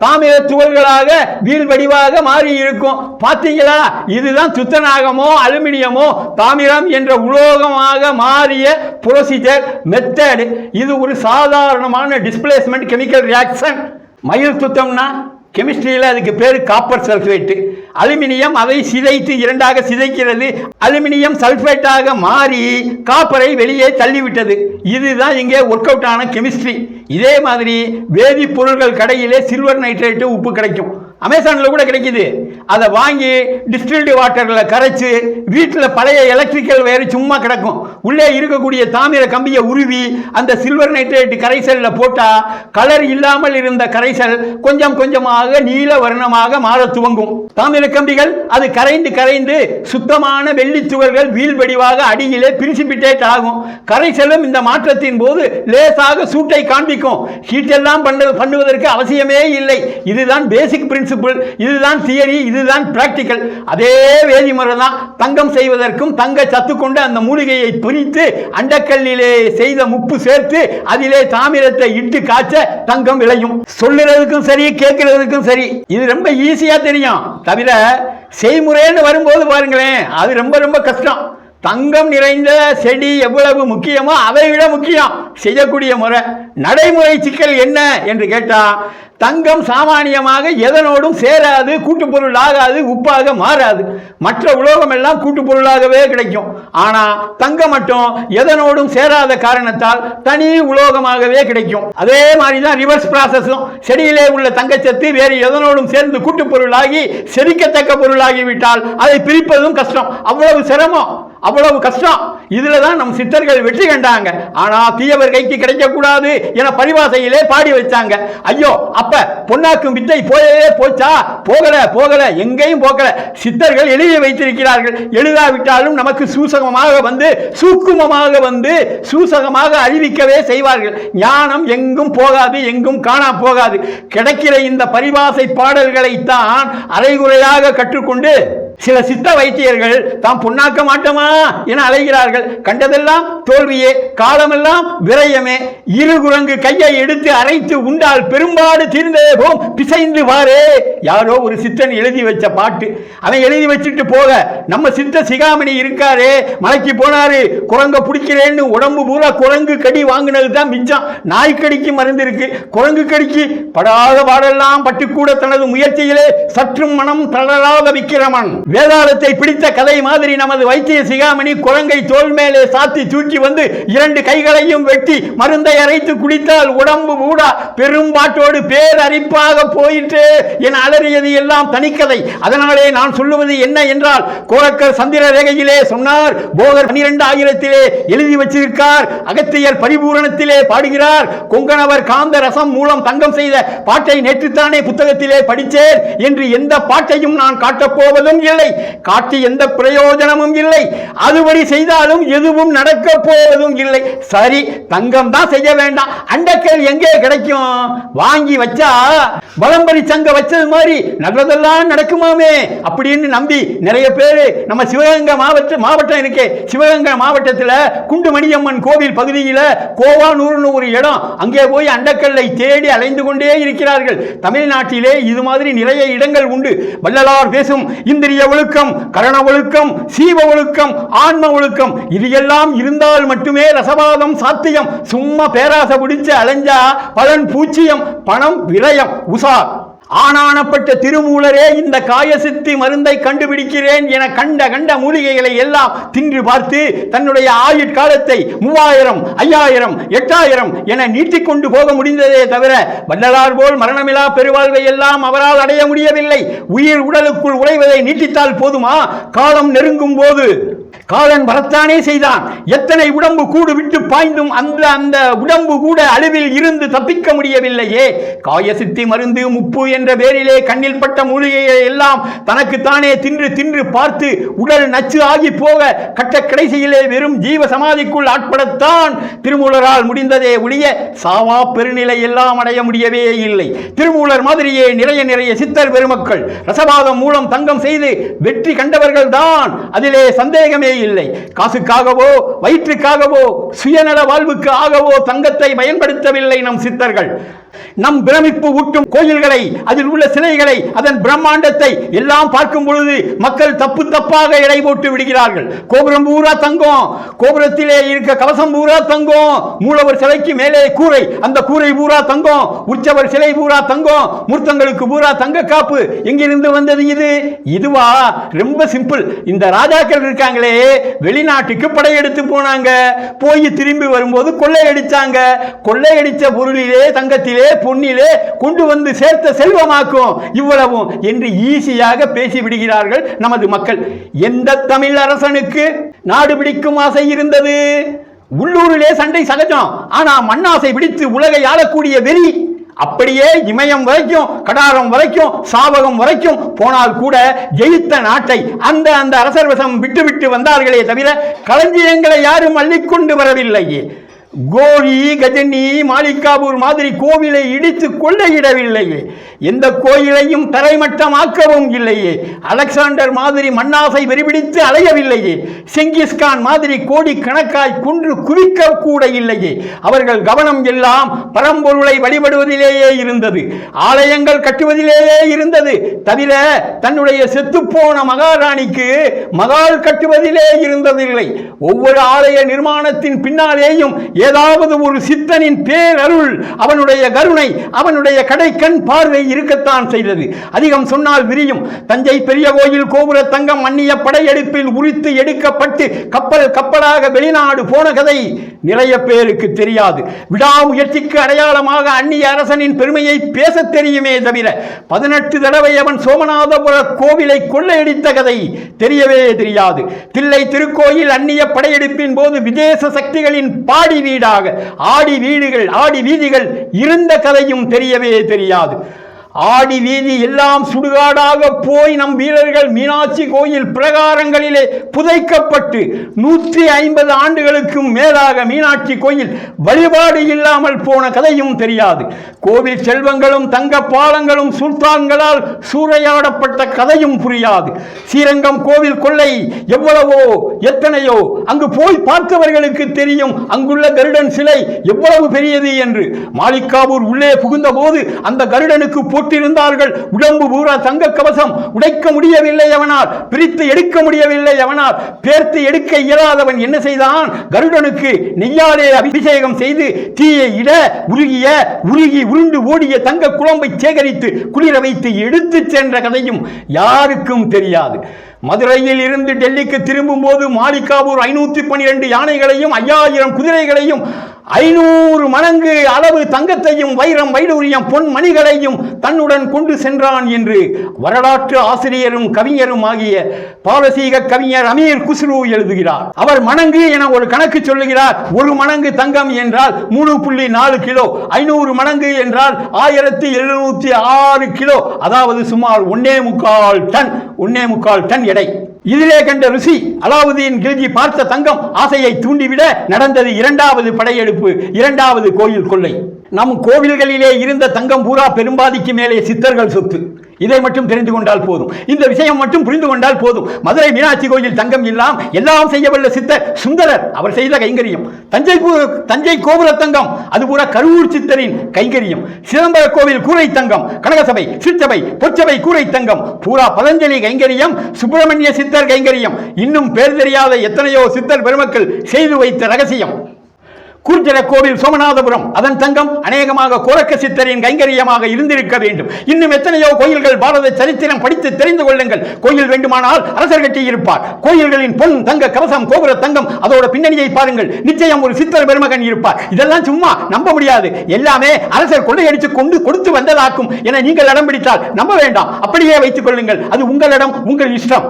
தாமிர துகள்களாக வீல் வடிவாக மாறி இருக்கும். பார்த்தீங்களா? இதுதான் துத்தநாகமோ அலுமினியமோ தாமிரம் என்ற உலோகமாக மாறிய புரோசிஜர் மெத்தட். இது ஒரு சாதாரணமான டிஸ்பிளேஸ்மெண்ட் கெமிக்கல் ரியாக்ஷன். மயில் துத்தம்னா கெமிஸ்ட்ரியில் அதுக்கு பேர் காப்பர் சல்ஃபேட்டு. அலுமினியம் அதை சிதைத்து இரண்டாக சிதைக்கிறது. அலுமினியம் சல்ஃபேட்டாக மாறி காப்பரை வெளியே தள்ளிவிட்டது. இதுதான் இங்கே ஒர்க் அவுட் ஆன கெமிஸ்ட்ரி. இதே மாதிரி வேதிப்பொருட்கள் கடையிலே சில்வர் நைட்ரேட்டு உப்பு கிடைக்கும், அமேசானில் கூட கிடைக்குது. அதை வாங்கி டிஸ்டில்டு வாட்டரில் கரைச்சி வீட்டில் பழைய எலக்ட்ரிக்கல் வயர் சும்மா கிடக்கும், உள்ளே இருக்கக்கூடிய தாமிர கம்பியை உருவி அந்த சில்வர் நைட்ரேட் கரைசலில் போட்டால் கலர் இல்லாமல் இருந்த கரைசல் கொஞ்சம் கொஞ்சமாக நீல வர்ணமாக மாற துவங்கும். தாமிர கம்பிகள் அது கரைந்து கரைந்து சுத்தமான வெள்ளி துகள்கள் வீல் வடிவாக அடியிலே பிரிசிபிட்டேட் ஆகும். கரைசலும் இந்த மாற்றத்தின் போது லேசாக சூட்டை காண்பிக்கும். ஹீட் எல்லாம் பண்ணுவதற்கு அவசியமே இல்லை. இதுதான் பேசிக் பிரின்சிபிள், இதுதான் தியரி, இதுதான் பிராக்டிக்கல். அதே வேதிமுறை தான் தங்கம் செய்வதற்கும். தங்க சத்து கொண்டு அந்த மூலிகையை பிரித்து அண்டக்கல்லிலே செய்த முப்பு சேர்த்து அதிலே தாமிரத்தை இட்டு காய்ச்ச தங்கம் விளையும். சொல்லுறதுக்கும் சரி, கேட்கறதுக்கும் சரி, இது ரொம்ப ஈஸியா தெரியும். தவிர செய்முறைன்னு வரும்போது பாருங்களேன், அது ரொம்ப ரொம்ப கஷ்டம். தங்கம் நிறைந்த செடி எவ்வளவு முக்கியமோ அதை விட முக்கியம் செய்யக்கூடிய முறை. நடைமுறை சிக்கல் என்ன என்று கேட்டால், தங்கம் சாமானியமாக எதனோடும் சேராது, கூட்டுப்பொருள் ஆகாது, உப்பாக மாறாது. மற்ற உலோகம் எல்லாம் கூட்டுப்பொருளாகவே கிடைக்கும். ஆனால் தங்கம் மட்டும் எதனோடும் சேராத காரணத்தால் தனி உலோகமாகவே கிடைக்கும். அதே மாதிரி தான் ரிவர்ஸ் ப்ராசஸும். செடியிலே உள்ள தங்கச்சத்து வேறு எதனோடும் சேர்ந்து கூட்டுப்பொருளாகி செரிக்கத்தக்க பொருளாகிவிட்டால் அதை பிரிப்பதும் கஷ்டம். அவ்வளவு சிரமம், அவ்வளவு கஷ்டம். இதுல தான் நம் சித்தர்கள் வெற்றி கண்டாங்க. ஆனா தீயவர் கைக்கு கிடைக்கக்கூடாது என பரிபாசையிலே பாடி வச்சாங்க. ஐயோ, அப்ப பொன்னாக்கும் வித்தை போச்சா? போகல, எங்கேயும் போகல. சித்தர்கள் எழுதி வைத்திருக்கிறார்கள். எழுதாவிட்டாலும் நமக்கு சூக்குமமாக வந்து சூசகமாக அறிவிக்கவே செய்வார்கள். ஞானம் எங்கும் போகாது, எங்கும் காணா போகாது. கிடைக்கிற இந்த பரிபாசை பாடல்களை தான் அரைகுறையாக கற்றுக்கொண்டு சில சித்த வைத்தியர்கள் தாம் பொன்னாக்க மாட்டோமா என அலைகிறார்கள். கண்டதெல்லாம் தோல்வியே, காலமெல்லாம் விரயமே. இருகுரங்கு கையை எடுத்து அரைத்து உண்டால் பெரும்பாடு தீர்ந்ததே போம் பிசைந்து வாரே. யாரோ ஒரு சித்தன் எழுதி வச்ச பாட்டு. அவன் எழுதி வச்சுட்டு போக நம்ம சித்த சிகாமணி இருக்காரே, மலைக்கு போனாரு, குரங்க பிடிக்கிறேன்னு உடம்பு பூரா குரங்கு கடி வாங்கினது தான் மிச்சம். நாய்க்கடிக்கு மருந்து இருக்கு, குரங்கு கடிக்கு படாத பாடெல்லாம் பட்டுக்கூட தனது முயற்சியிலே சற்றும் மனம் தளராத விக்கிரமன். வேதாளத்தை பிடித்த கதை மாதிரி நமது வைத்திய சிகாமணி குரங்கை தோல் மேலே சாத்தி தூக்கி வந்து 2 கைகளையும் வெட்டி மருந்தை அரைத்து குடித்தால் உடம்பு கூட பெரும்பாட்டோடு பேரரிப்பாக போயிற்று என அலறியது எல்லாம் தனிக்கதை. அதனாலே நான் சொல்லுவது என்ன என்றால், கோரக்கர் சந்திர ரேகையிலே சொன்னார், போகர் 12,000 எழுதி வச்சிருக்கார், அகத்தியர் பரிபூரணத்திலே பாடுகிறார், கொங்கணவர் காந்த ரசம் மூலம் தங்கம் செய்த பாட்டை நேற்றுத்தானே புத்தகத்திலே படித்தேன் என்று எந்த பாட்டையும் நான் காட்டப்போவதும் இல்லை, காட்டி எந்த பிரயோஜனமும் இல்லை. அதுபடி செய்தாலும் எதுவும் நடக்க போவதும் இல்லை. சரி, தங்கம் தான் செய்ய வேண்டாம், அண்டக்கல் எங்கே கிடைக்கும்? வாங்கி வச்சா வலம்பரி சங்க வச்சது மாதிரி நல்லதெல்லாம் நடக்குமாமே அப்படின்னு நம்பி நிறைய பேர் நம்ம சிவகங்கை மாவட்டம் இருக்கே, சிவகங்கை மாவட்டத்தில் குண்டுமணியம்மன் கோவில் பகுதியில் கோவானூர்னு ஒரு இடம், அங்கே போய் அண்டக்கல்லை தேடி அலைந்து கொண்டே இருக்கிறார்கள். தமிழ்நாட்டிலே இது மாதிரி நிறைய இடங்கள் உண்டு. வள்ளலார் பேசும் இந்திரிய ஒழுக்கம், கரண ஒழுக்கம், சீவ ஒழுக்கம், ஆன்ம ஒழுக்கம், இது எல்லாம் இருந்தால் மட்டுமே ரசவாதம் சாத்தியம். சும்மா பேராசை பிடிச்சு அலைஞ்சா பலன் பூச்சியம், பணம் விரயம், உசார். ஆனானப்பட்ட திருமூலரே இந்த காயசித்தி மருந்தை கண்டுபிடிக்கிறேன் என கண்ட மூலிகைகளை எல்லாம் தின்று பார்த்து தன்னுடைய ஆயுட்காலத்தை 3000, 5000, 8000 என நீட்டிக்கொண்டு போக முடிந்ததே தவிர வள்ளலார் போல் மரணமில்லா பெருவாழ்வை எல்லாம் அவரால் அடைய முடியவில்லை. உயிர் உடலுக்குள் உழைவதை நீட்டித்தால் போதுமா? காலம் நெருங்கும் போது காலன் வரத்தானே செய்தான். எத்தனை உடம்பு கூடு விட்டு பாய்ந்தும் அந்த உடம்பு கூட அழிவில் இருந்து தப்பிக்க முடியவில்லையே. காயசித்தி மருந்து முப்பு என்ற பேரிலே கண்ணில் பட்ட மூலிகையை எல்லாம் தனக்குத்தானே தின்று பார்த்து உடல் நச்சு ஆகி போக கட்ட கடைசியிலே வெறும் ஜீவ சமாதிக்குள் ஆட்படத்தான் திருமூலரால் முடிந்ததே ஒழிய சாவா பெருநிலை எல்லாம் அடைய முடியவே இல்லை. திருமூலர் மாதிரியே நிறைய சித்தர் பெருமக்கள் ரசவாதம் மூலம் தங்கம் செய்து வெற்றி கண்டவர்கள் தான், அதிலே சந்தேகமே இல்லை. காசுக்காகவோ வயிற்றுக்காகவோ சுயநல வாழ்வுக்கு ஆகவோ தங்கத்தை பயன்படுத்தவில்லை நம் சித்தர்கள். நம் பிரமிப்பு ஊட்டும் கோயில்களை, அதில் உள்ள சிலைகளை, அதன் பிரம்மாண்டத்தை எல்லாம் பார்க்கும் பொழுது மக்கள் தப்பாக எடை போட்டு விடுகிறார்கள். கோபுரம் பூரா தங்கம், கோபுரத்திலே இருக்க கவசம் பூரா தங்கம், மூலவர் சிலைக்கு மேலே கூரை, அந்த கூரை பூரா தங்கம், உற்சவர் சிலை பூரா தங்கம், மூர்த்தங்களுக்கு பூரா தங்க காப்பு. எங்கிருந்து வந்தது இது? இதுவா? ரொம்ப சிம்பிள். இந்த ராஜாக்கள் இருக்காங்களே, வெளிநாட்டுக்கு படையெடுத்து போனாங்க, போய் திரும்பி வரும்போது கொள்ளையடிச்சாங்க. கொள்ளையடிச்ச பொருளிலே, தங்கத்திலே, பொன்னிலே கொண்டு வந்து சேர்த்த செல்வமாக்கும் இவ்வளவும் என்று ஈஸியாக பேசிவிடுகிறார்கள் நமது மக்கள். எந்த தமிழ் அரசனுக்கு நாடு பிடிக்கும் ஆசை இருந்தது? உள்ளூரிலே சண்டை சகஜம், ஆனா மண்ணாசை பிடித்து உலகை ஆளக்கூடிய வெறி அப்படியே இமயம் வரைக்கும், கடாரம் வரைக்கும், சாவகம் வரைக்கும் போனால் கூட ஜெயித்த நாட்டை அந்த அரசர் வசம் விட்டு வந்தார்களே தவிர களஞ்சியங்களை யாரும் அள்ளிக்கொண்டு வரவில்லையே. கோரி, கஜனி, மாலிகாபூர் மாதிரி கோவிலை இடித்து கொள்ளையிடவில்லையே. எந்த கோயிலையும் தரைமட்டமாக்கவும் இல்லையே. அலெக்சாண்டர் மாதிரி மண்ணாசை வெறிபிடித்து அலையவில்லையே. செங்கிஸ்கான் மாதிரி கோடி கணக்காய் குன்று குவிக்க கூட இல்லையே. அவர்கள் கவனம் எல்லாம் பரம்பொருளை வழிபடுவதிலேயே இருந்தது, ஆலயங்கள் கட்டுவதிலேயே இருந்தது தவிர தன்னுடைய செத்துப்போன மகாராணிக்கு மகால் கட்டுவதிலே இருந்ததில்லை. ஒவ்வொரு ஆலய நிர்மாணத்தின் பின்னாலேயும் ஏதாவது ஒரு சித்தனின் பேரருள், அவனுடைய கருணை, அவனுடைய கடைக்கண் பார்வை இருக்கத்தான் செய்தது. அதிகம் சொன்னால் விரியும். தஞ்சை பெரிய கோயில் கோபுர தங்கம் அந்நிய படையெடுப்பில் உரித்து எடுக்கப்பட்டு கப்பல் கப்பலாக வெளிநாடு போன கதை நிறைய பேருக்கு தெரியாது. விடாமுயற்சிக்கு அடையாளமாக அந்நிய அரசனின் பெருமையை பேச தெரியுமே தவிர 18 தடவை அவன் சோமநாதபுர கோவிலை கொள்ளையடித்த கதை தெரியவே தெரியாது. தில்லை திருக்கோயில் அந்நிய படையெடுப்பின் போது விதேச சக்திகளின் பாடி வீடாக ஆடி வீதிகள் இருந்த கதையும் தெரியவே தெரியாது. ஆடி வீதி எல்லாம் சுடுகாடாக போய் நம் வீரர்கள் மீனாட்சி கோயில் பிரகாரங்களிலே புதைக்கப்பட்டு 150 ஆண்டுகளுக்கும் மேலாக மீனாட்சி கோயில் வழிபாடு இல்லாமல் போன கதையும் தெரியாது. கோவில் செல்வங்களும் தங்க பாலங்களும் சுல்தான்களால் சூறையாடப்பட்ட கதையும் புரியாது. ஸ்ரீரங்கம் கோவில் கொள்ளை எவ்வளவோ எத்தனையோ அங்கு போய் பார்த்தவர்களுக்கு தெரியும் அங்குள்ள கருடன் சிலை எவ்வளவு பெரியது என்று. மாலிகாவூர் உள்ளே புகுந்த போது அந்த கருடனுக்கு போட்டிருந்தார்கள் உடம்பு பூரா தங்க கவசம். உடைக்க முடியவில்லை அவனால், பிரித்து எடுக்க முடியவில்லை அவனால். பேர்த்து எடுக்க இயலாதவன் என்ன செய்தான்? கருடனுக்கு நெய்யாலே அபிஷேகம் செய்து தீயை இட உருகி உருண்டு ஓடிய தங்க குழம்பை சேகரித்து குளிர வைத்து எடுத்து சென்ற கதையும் யாருக்கும் தெரியாது. மதுரையில் இருந்து டெல்லிக்கு திரும்பும் போது மாலிகாவூர் 512 யானைகளையும் 5000 குதிரைகளையும் 500 மடங்கு அளவு தங்கத்தையும் வைரம் வைடூரியம் பொன் மணிகளையும் தன்னுடன் கொண்டு சென்றான் என்று வரலாற்று ஆசிரியரும் கவிஞரும் ஆகிய பாரசீக கவிஞர் அமீர் குஸ்ரு எழுதுகிறார். அவர் மடங்கு என ஒரு கணக்கு சொல்லுகிறார். ஒரு மடங்கு தங்கம் என்றால் 3.4 கிலோ, 500 மடங்கு என்றால் 1706 கிலோ, அதாவது சுமார் 1.25 டன் எடை. இதிலே கண்ட ருசி அலாவுதீன் கில்ஜி பார்த்த தங்கம் ஆசையை தூண்டிவிட நடந்தது 2வது படையெடுப்பு, 2வது கோயில் கொள்ளை. நம் கோவில்களிலே இருந்த தங்கம் பூரா பெரும்பாதிக்கு மேலே சித்தர்கள் சொத்து. இதை மட்டும் தெரிந்து கொண்டால் போதும். இந்த விஷயம் மட்டும் புரிந்து கொண்டால் போதும். மதுரை மீனாட்சி கோயில் தங்கம் எல்லாம் செய்யவல்ல சித்தர் சுந்தரர் அவர் செய்த கைங்கரியம். தஞ்சை கோபுர தங்கம் அது பூரா கருவூர் சித்தரின் கைங்கரியம். சிதம்பர கோவில் கூரை தங்கம், கனகசபை சிற்றபை பொற்சபை கூரை தங்கம் பூரா பதஞ்சலி கைங்கரியம், சுப்பிரமணிய சித்தர் கைங்கரியம். இன்னும் பேர் தெரியாத எத்தனையோ சித்தர் பெருமக்கள் செய்து வைத்த ரகசியம். கூர்ஜர கோவில் சோமநாதபுரம் அதன் தங்கம் அநேகமாக கோரக்க சித்தரின் கைங்கரியமாக இருந்திருக்க வேண்டும். இன்னும் எத்தனையோ கோயில்கள் பாரத சரித்திரம் படித்து தெரிந்து கொள்ளுங்கள். கோயில் வேண்டுமானால் அரசர் கட்டி இருப்பார். கோயில்களின் பொன் தங்க கவசம் கோபுர தங்கம் அதோட பின்னணியை பாருங்கள். நிச்சயம் ஒரு சித்தர் பெருமகன் இருப்பார். இதெல்லாம் சும்மா நம்ப முடியாது. எல்லாமே அரசர் கொள்ளையடித்து கொண்டு கொடுத்து வந்ததாக்கும் என நீங்கள் இடம் பிடித்தால் நம்ப வேண்டாம். அப்படியே வைத்துக் கொள்ளுங்கள். அது உங்களிடம், உங்கள் இஷ்டம்.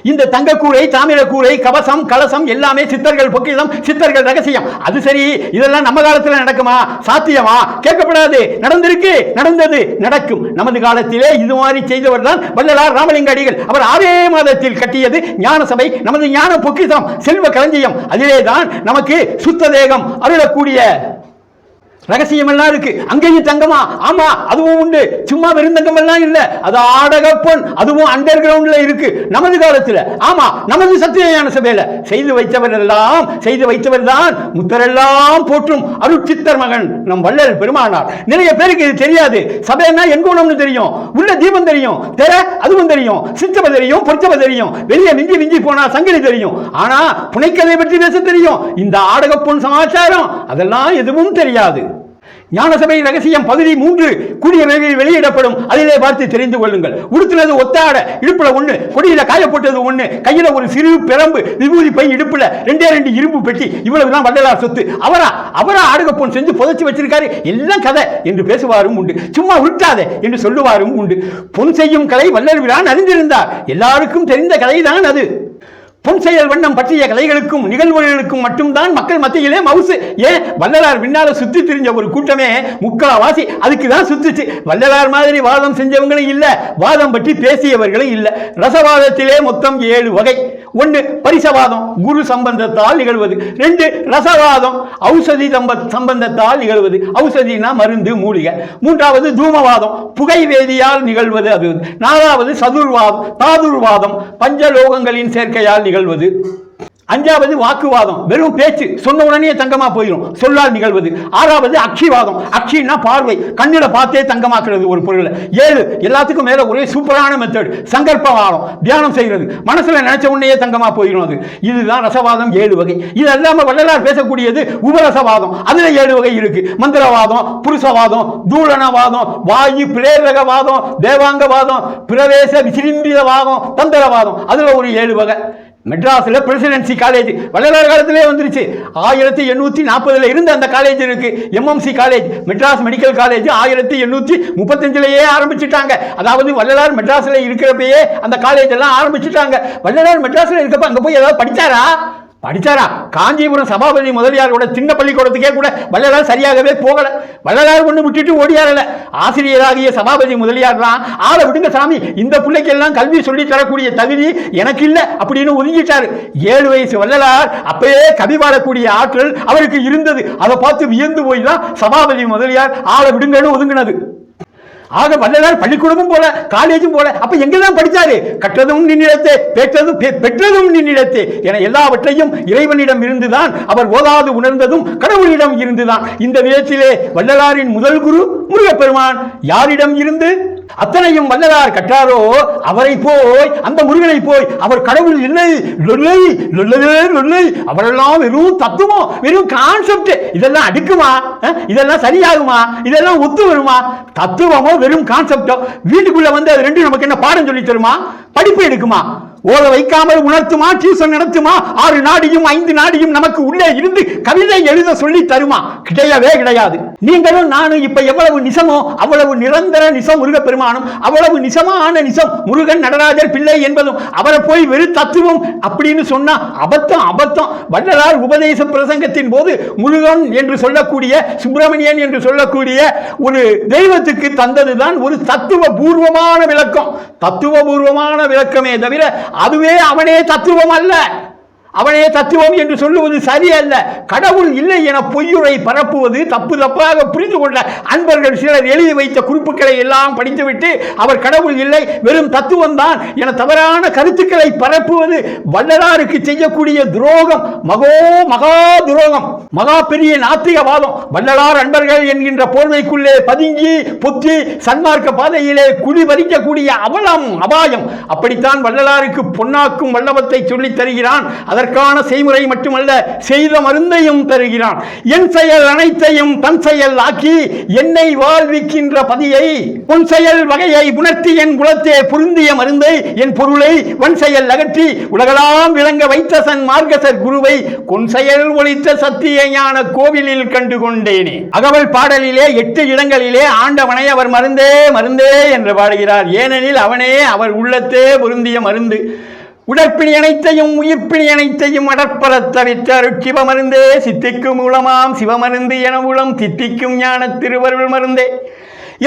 இந்த தங்கக்கூரை, தாமிரக்கூரை, கவசம், கலசம் எல்லாமே சித்தர்கள் பொக்கிஷம், சித்தர்கள் ரகசியம். அது சரி, இதெல்லாம் நம்ம காலத்தில் நடக்குமா? சாத்தியமா? கேட்கப்படாது. நடந்திருக்கு, நடந்தது, நடக்கும். நமது காலத்திலே இது மாதிரி செய்தவர் தான் வள்ளலார் ராமலிங்க அடிகள். அவர் 6 மாதத்தில் கட்டியது ஞான சபை, நமது ஞான பொக்கிஷம், செல்வ களஞ்சியம். அதிலே தான் நமக்கு சுத்த தேகம் அருளக்கூடிய ரகசியம் எல்லாம் இருக்கு. அங்கேயும் தங்கமா? ஆமா, அதுவும் உண்டு. சும்மா வெறுந்தங்கம் எல்லாம் இல்ல. அது ஆடகப்பொன், அதுவும் அண்டர் கிரவுண்ட்ல இருக்கு நமது காலத்துல. ஆமா, நமது சத்தியஞான சபையில செய்து வைத்தவர் தான் முத்தரெல்லாம் போற்றும் அருட்சித்தர் மகன் நம் வள்ளல் பெருமானார். நிறைய பேருக்கு இது தெரியாது. சபைன்னா எங்கோணம்னு தெரியும், உள்ள தீபம் தெரியும், தெர அதுவும் தெரியும், சிற்றபை தெரியும், பொற்சபை தெரியும், வெளியே மிஞ்சி போனா சங்கிலி தெரியும். ஆனா புனைக்கதை பற்றி பேச தெரியும். இந்த ஆடகப்பொன் சமாச்சாரம் அதெல்லாம் எதுவும் தெரியாது. ஞானசபை ரகசியம் பகுதி 3 கூடிய விரைவில் வெளியிடப்படும். அதிலே பார்த்து தெரிந்து கொள்ளுங்கள். உடுத்துனது ஒத்தாட, இடுப்புல 1, கொடியில காய போட்டது 1, கையில ஒரு சிறு பிரம்பு, விபூதி பை, இடுப்புல 2 இரும்பு பெட்டி. இவ்வளவுதான் வள்ளலார் சொத்து. அவரா ஆடகப்பொன் செஞ்சு புதைச்சு வச்சிருக்காரு. எல்லாம் கதை என்று பேசுவாரும் உண்டு. சும்மா உருட்டாதே என்று சொல்லுவாரும் உண்டு. பொன் செய்யும் கலை வள்ளல் பிரான் அறிந்திருந்தார். எல்லாருக்கும் தெரிந்த கதைதான் அது. பொன் செயல் வண்ணம் பற்றிய கலைகளுக்கும் நிகழ்வுகளுக்கும் மட்டும்தான் மக்கள் மத்தியிலே மவுசு. ஏன் வள்ளலார் பின்னால சுத்தி திரிஞ்ச ஒரு கூட்டமே முக்காவாசி அதுக்கு தான் சுத்துச்சு. வள்ளலார் மாதிரி வாதம் செஞ்சவங்களும் இல்ல, வாதம் பற்றி பேசியவர்களும் இல்ல. ரசவாதத்திலே மொத்தம் 7 வகை. 1 பரிசவாதம், குரு சம்பந்தத்தால் நிகழ்வது. 2 ரசவாதம், ஔஷதி சம்பந்தத்தால் நிகழ்வது. ஔஷதினா மருந்து, மூலிகை. 3வது தூமவாதம், புகை வேதியால் நிகழ்வது. அது 4வது சதுர்வாதம், தாதுர்வாதம், பஞ்சலோகங்களின் சேர்க்கையால் நிகழ்வது. 5வது வாக்குவாதம், வெறும் பேச்சு, சொன்ன உடனே தங்கமா போயிடும், சொல்லால் நிகழ்வது. 6வது அக்ஷிவாதம், அக்ஷின்னா பார்வை, கண்ணில பார்த்தே தங்கமாக்குறது ஒரு பொருள். 7 எல்லாத்துக்கும் மேல ஒரே சூப்பரான மெத்தட், சங்கல்பவாதம், தியானம் செய்யறது, மனசுல நினைச்ச உடனே தங்கமா போயிடும் அது. இதுதான் ரசவாதம் 7 வகை. இது இல்லாம வள்ளலார் பேசக்கூடியது உபரசவாதம், அதுல 7 வகை இருக்கு. மந்திரவாதம், புருஷவாதம், தூளனவாதம், வாயு பிரேரகவாதம், தேவாங்கவாதம், பிரவேச விசிரிந்திரவாதம், தந்திரவாதம், அதுல ஒரு 7 வகை. மெட்ராஸில் பிரசிடென்சி காலேஜ் வள்ளலார் காலத்திலே வந்துருச்சு. 1840 இருந்த அந்த காலேஜ் இருக்கு. MMC college, Madras medical college 1835 ஆரம்பிச்சுட்டாங்க. அதாவது வள்ளலார் மெட்ராஸில் இருக்கிறப்பயே அந்த காலேஜ் எல்லாம் ஆரம்பிச்சுட்டாங்க. வள்ளலார் மெட்ராஸில் இருக்கப்ப அங்கே போய் ஏதாவது படிச்சாரா? காஞ்சிபுரம் சபாபதி முதலியாரோட சின்ன பள்ளிக்கூடத்துக்கே கூட வள்ளலார் சரியாகவே போகல. வள்ளலார் ஒன்று விட்டுட்டு ஓடியாரல. ஆசிரியராகிய சபாபதி முதலியார் தான், ஆளை விடுங்க சாமி, இந்த பிள்ளைக்கு எல்லாம் கல்வி சொல்லி தரக்கூடிய தகுதி எனக்கு இல்லை அப்படின்னு ஒதுங்கிட்டாரு. 7 வயசு வள்ளலார் அப்பயே கவி பாடக்கூடிய ஆற்றல் அவருக்கு இருந்தது. அதை பார்த்து வியந்து போய் தான் சபாபதி முதலியார் ஆளை விடுங்கன்னு ஒதுங்கினது. ஆக வள்ளலார் பள்ளிக்கூடமும் போல, காலேஜும் போல. அப்ப எங்கெல்லாம் படிச்சாரு? கற்றதும் நின்னிடத்தே, பெற்றதும் நின்னிடத்தே என எல்லாவற்றையும் இறைவனிடம் இருந்துதான் அவர் ஓதாது உணர்ந்ததும் கடவுளிடம் இருந்துதான். இந்த விதத்திலே வள்ளலாரின் முதல் குரு முருகப்பெருமான். யாரிடம் இருந்து அத்தனையும் வள்ளலார் கற்றாரோ அவரை போய், அந்த முருகனை போய் அவர் கடவுள் இல்லை, அவரெல்லாம் வெறும் தத்துவம், வெறும் கான்செப்ட், இதெல்லாம் அடுக்குமா? இதெல்லாம் சரியாகுமா? இதெல்லாம் ஒத்து வருமா? தத்துவமோ வெறும் கான்செப்டோ வீட்டுக்குள்ள வந்து அது ரெண்டும் நமக்கு என்ன பாடம் சொல்லி தருமா? படிப்பு எடுக்குமா? ஓத வைக்காமல் உணர்த்துமா? டியூஷன் நடத்துமா? 6 நாடியும் 5 நாடியும் நமக்கு உள்ளே இருந்து கவிதை எழுத சொல்லி தருமா? கிடையவே கிடையாது. நீங்களும் நானும் இப்ப எவ்வளவு நிசமோ அவ்வளவு நிரந்தர நிசம் முருகப்பெருமானும், அவ்வளவு நிசமான நிசம் முருகன் நடராஜர் பிள்ளை என்பதும். அவரை போய் வெறும் தத்துவம் அப்படின்னு சொன்னா அபத்தம். வள்ளலார் உபதேச பிரசங்கத்தின் போது முருகன் என்று சொல்லக்கூடிய, சுப்பிரமணியன் என்று சொல்லக்கூடிய ஒரு தெய்வத்துக்கு தந்ததுதான் ஒரு தத்துவ பூர்வமான விளக்கம். தத்துவபூர்வமான விளக்கமே தவிர அதுவே அவனே தத்துவம் அல்ல. அவனே தத்துவம் என்று சொல்லுவது சரியல்ல. கடவுள் இல்லை என பொய்யுரை பரப்புவது, தப்பாக புரிந்து கொண்ட அன்பர்கள் சிலர் எழுதி வைத்த குறிப்புகளை எல்லாம் படித்துவிட்டு அவர் கடவுள் இல்லை, வெறும் தத்துவம் தான் என தவறான கருத்துக்களை பரப்புவது வள்ளலாருக்கு செய்யக்கூடிய துரோகம், மகா துரோகம், மகா பெரிய நாத்திகவாதம். வள்ளலார் அன்பர்கள் என்கின்ற போர்வைக்குள்ளே பதுங்கி பொத்தி சன்மார்க்க பாதையிலே குழி பறிக்கக்கூடிய அவலம், அபாயம். அப்படித்தான் வள்ளலாருக்கு பொன்னாக்கும் வல்லவத்தை சொல்லித் தருகிறான். அதற்கான செய்முறை மட்டுமல்ல, செய்த மருந்தையும் தருகிறான். என் செயல் அனைத்தையும் தன் செயல் ஆக்கி என்னை வாழ்விக்கின்ற பதியை, பொன் செயல் வகையை உணர்த்தி என் குலத்தே பொருந்திய மருந்தை, என் பொருளை வன் செயல் அகற்றி உலகலாம் விளங்க வைத்த சன் மார்கசர் குருவை கொன் செயல் ஒழித்த சத்திய ஞான கோவிலில் கண்டு கொண்டேனே. அகவல் பாடலிலே 8 இடங்களிலே ஆண்டவனை அவர் மருந்தே என்று பாடுகிறார். ஏனெனில் அவனே அவர் உள்ளத்தே பொருந்திய மருந்து. உடற்பிணி அனைத்தையும் உயிர்ப்பிணி அனைத்தையும் அடற்பரத் தவித்த அருட்சிவமருந்தே, சித்திக்கும் மூலமாம் சிவமருந்து என உளம் தித்திக்கும் ஞான திருவருள் மருந்தே.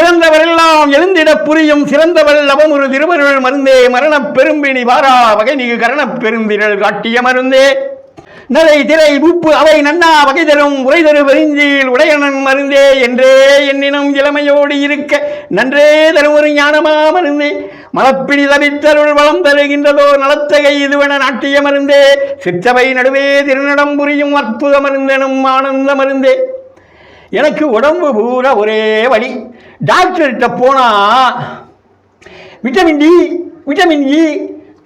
இறந்தவரெல்லாம் எழுந்திட புரியும் சிறந்தவள் அவமுறு திருவருள் மருந்தே. மரணப் பெரும்பிணி வாரா வகை நிகு கரணப் பெருந்திரள் காட்டிய மருந்தே. நரை திரை உப்பு அவை நன்னா வகை தரும் உரை தரு வெறிஞ்சில் உடையனன் மருந்தே. என்றே என்னினம் இளமையோடு இருக்க நன்றே தரும் ஒரு ஞானமா மருந்தே. மலப்பிடி தவித்தருள் வளம் தருகின்றதோ நலத்தகை இதுவென நாட்டிய மருந்தே. சிற்றவை நடுவே திருநடம் புரியும் அற்புத மருந்தெனும் ஆனந்த மருந்தே. எனக்கு உடம்பு பூரா ஒரே வலி. டாக்டர்கிட்ட போனா விட்டமின் டி, விட்டமின் இ,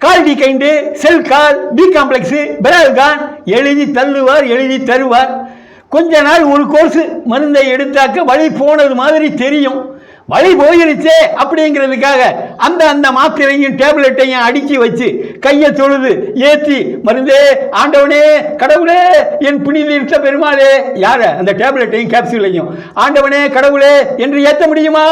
கால் டி கைண்டு, செல் கால், பி காம்ப்ளெக்ஸு, பெரால்கான் எழுதி தள்ளுவார், எழுதி தருவார். கொஞ்ச நாள் ஒரு கோர்ஸ் மருந்தை எடுத்தாக்க வலி போனது மாதிரி தெரியும். வலி போயிருச்சே அப்படிங்கிறதுக்காக அந்த மாத்திரையும் டேப்லெட்டையும் அடுக்கி வச்சு கையை தொழுது ஏற்றி மருந்தே ஆண்டவனே கடவுளே என் புனித பெருமாளே, யார அந்த டேப்லெட்டையும் கேப்சூலையும் ஆண்டவனே கடவுளே என்று ஏற்ற முடியுமா?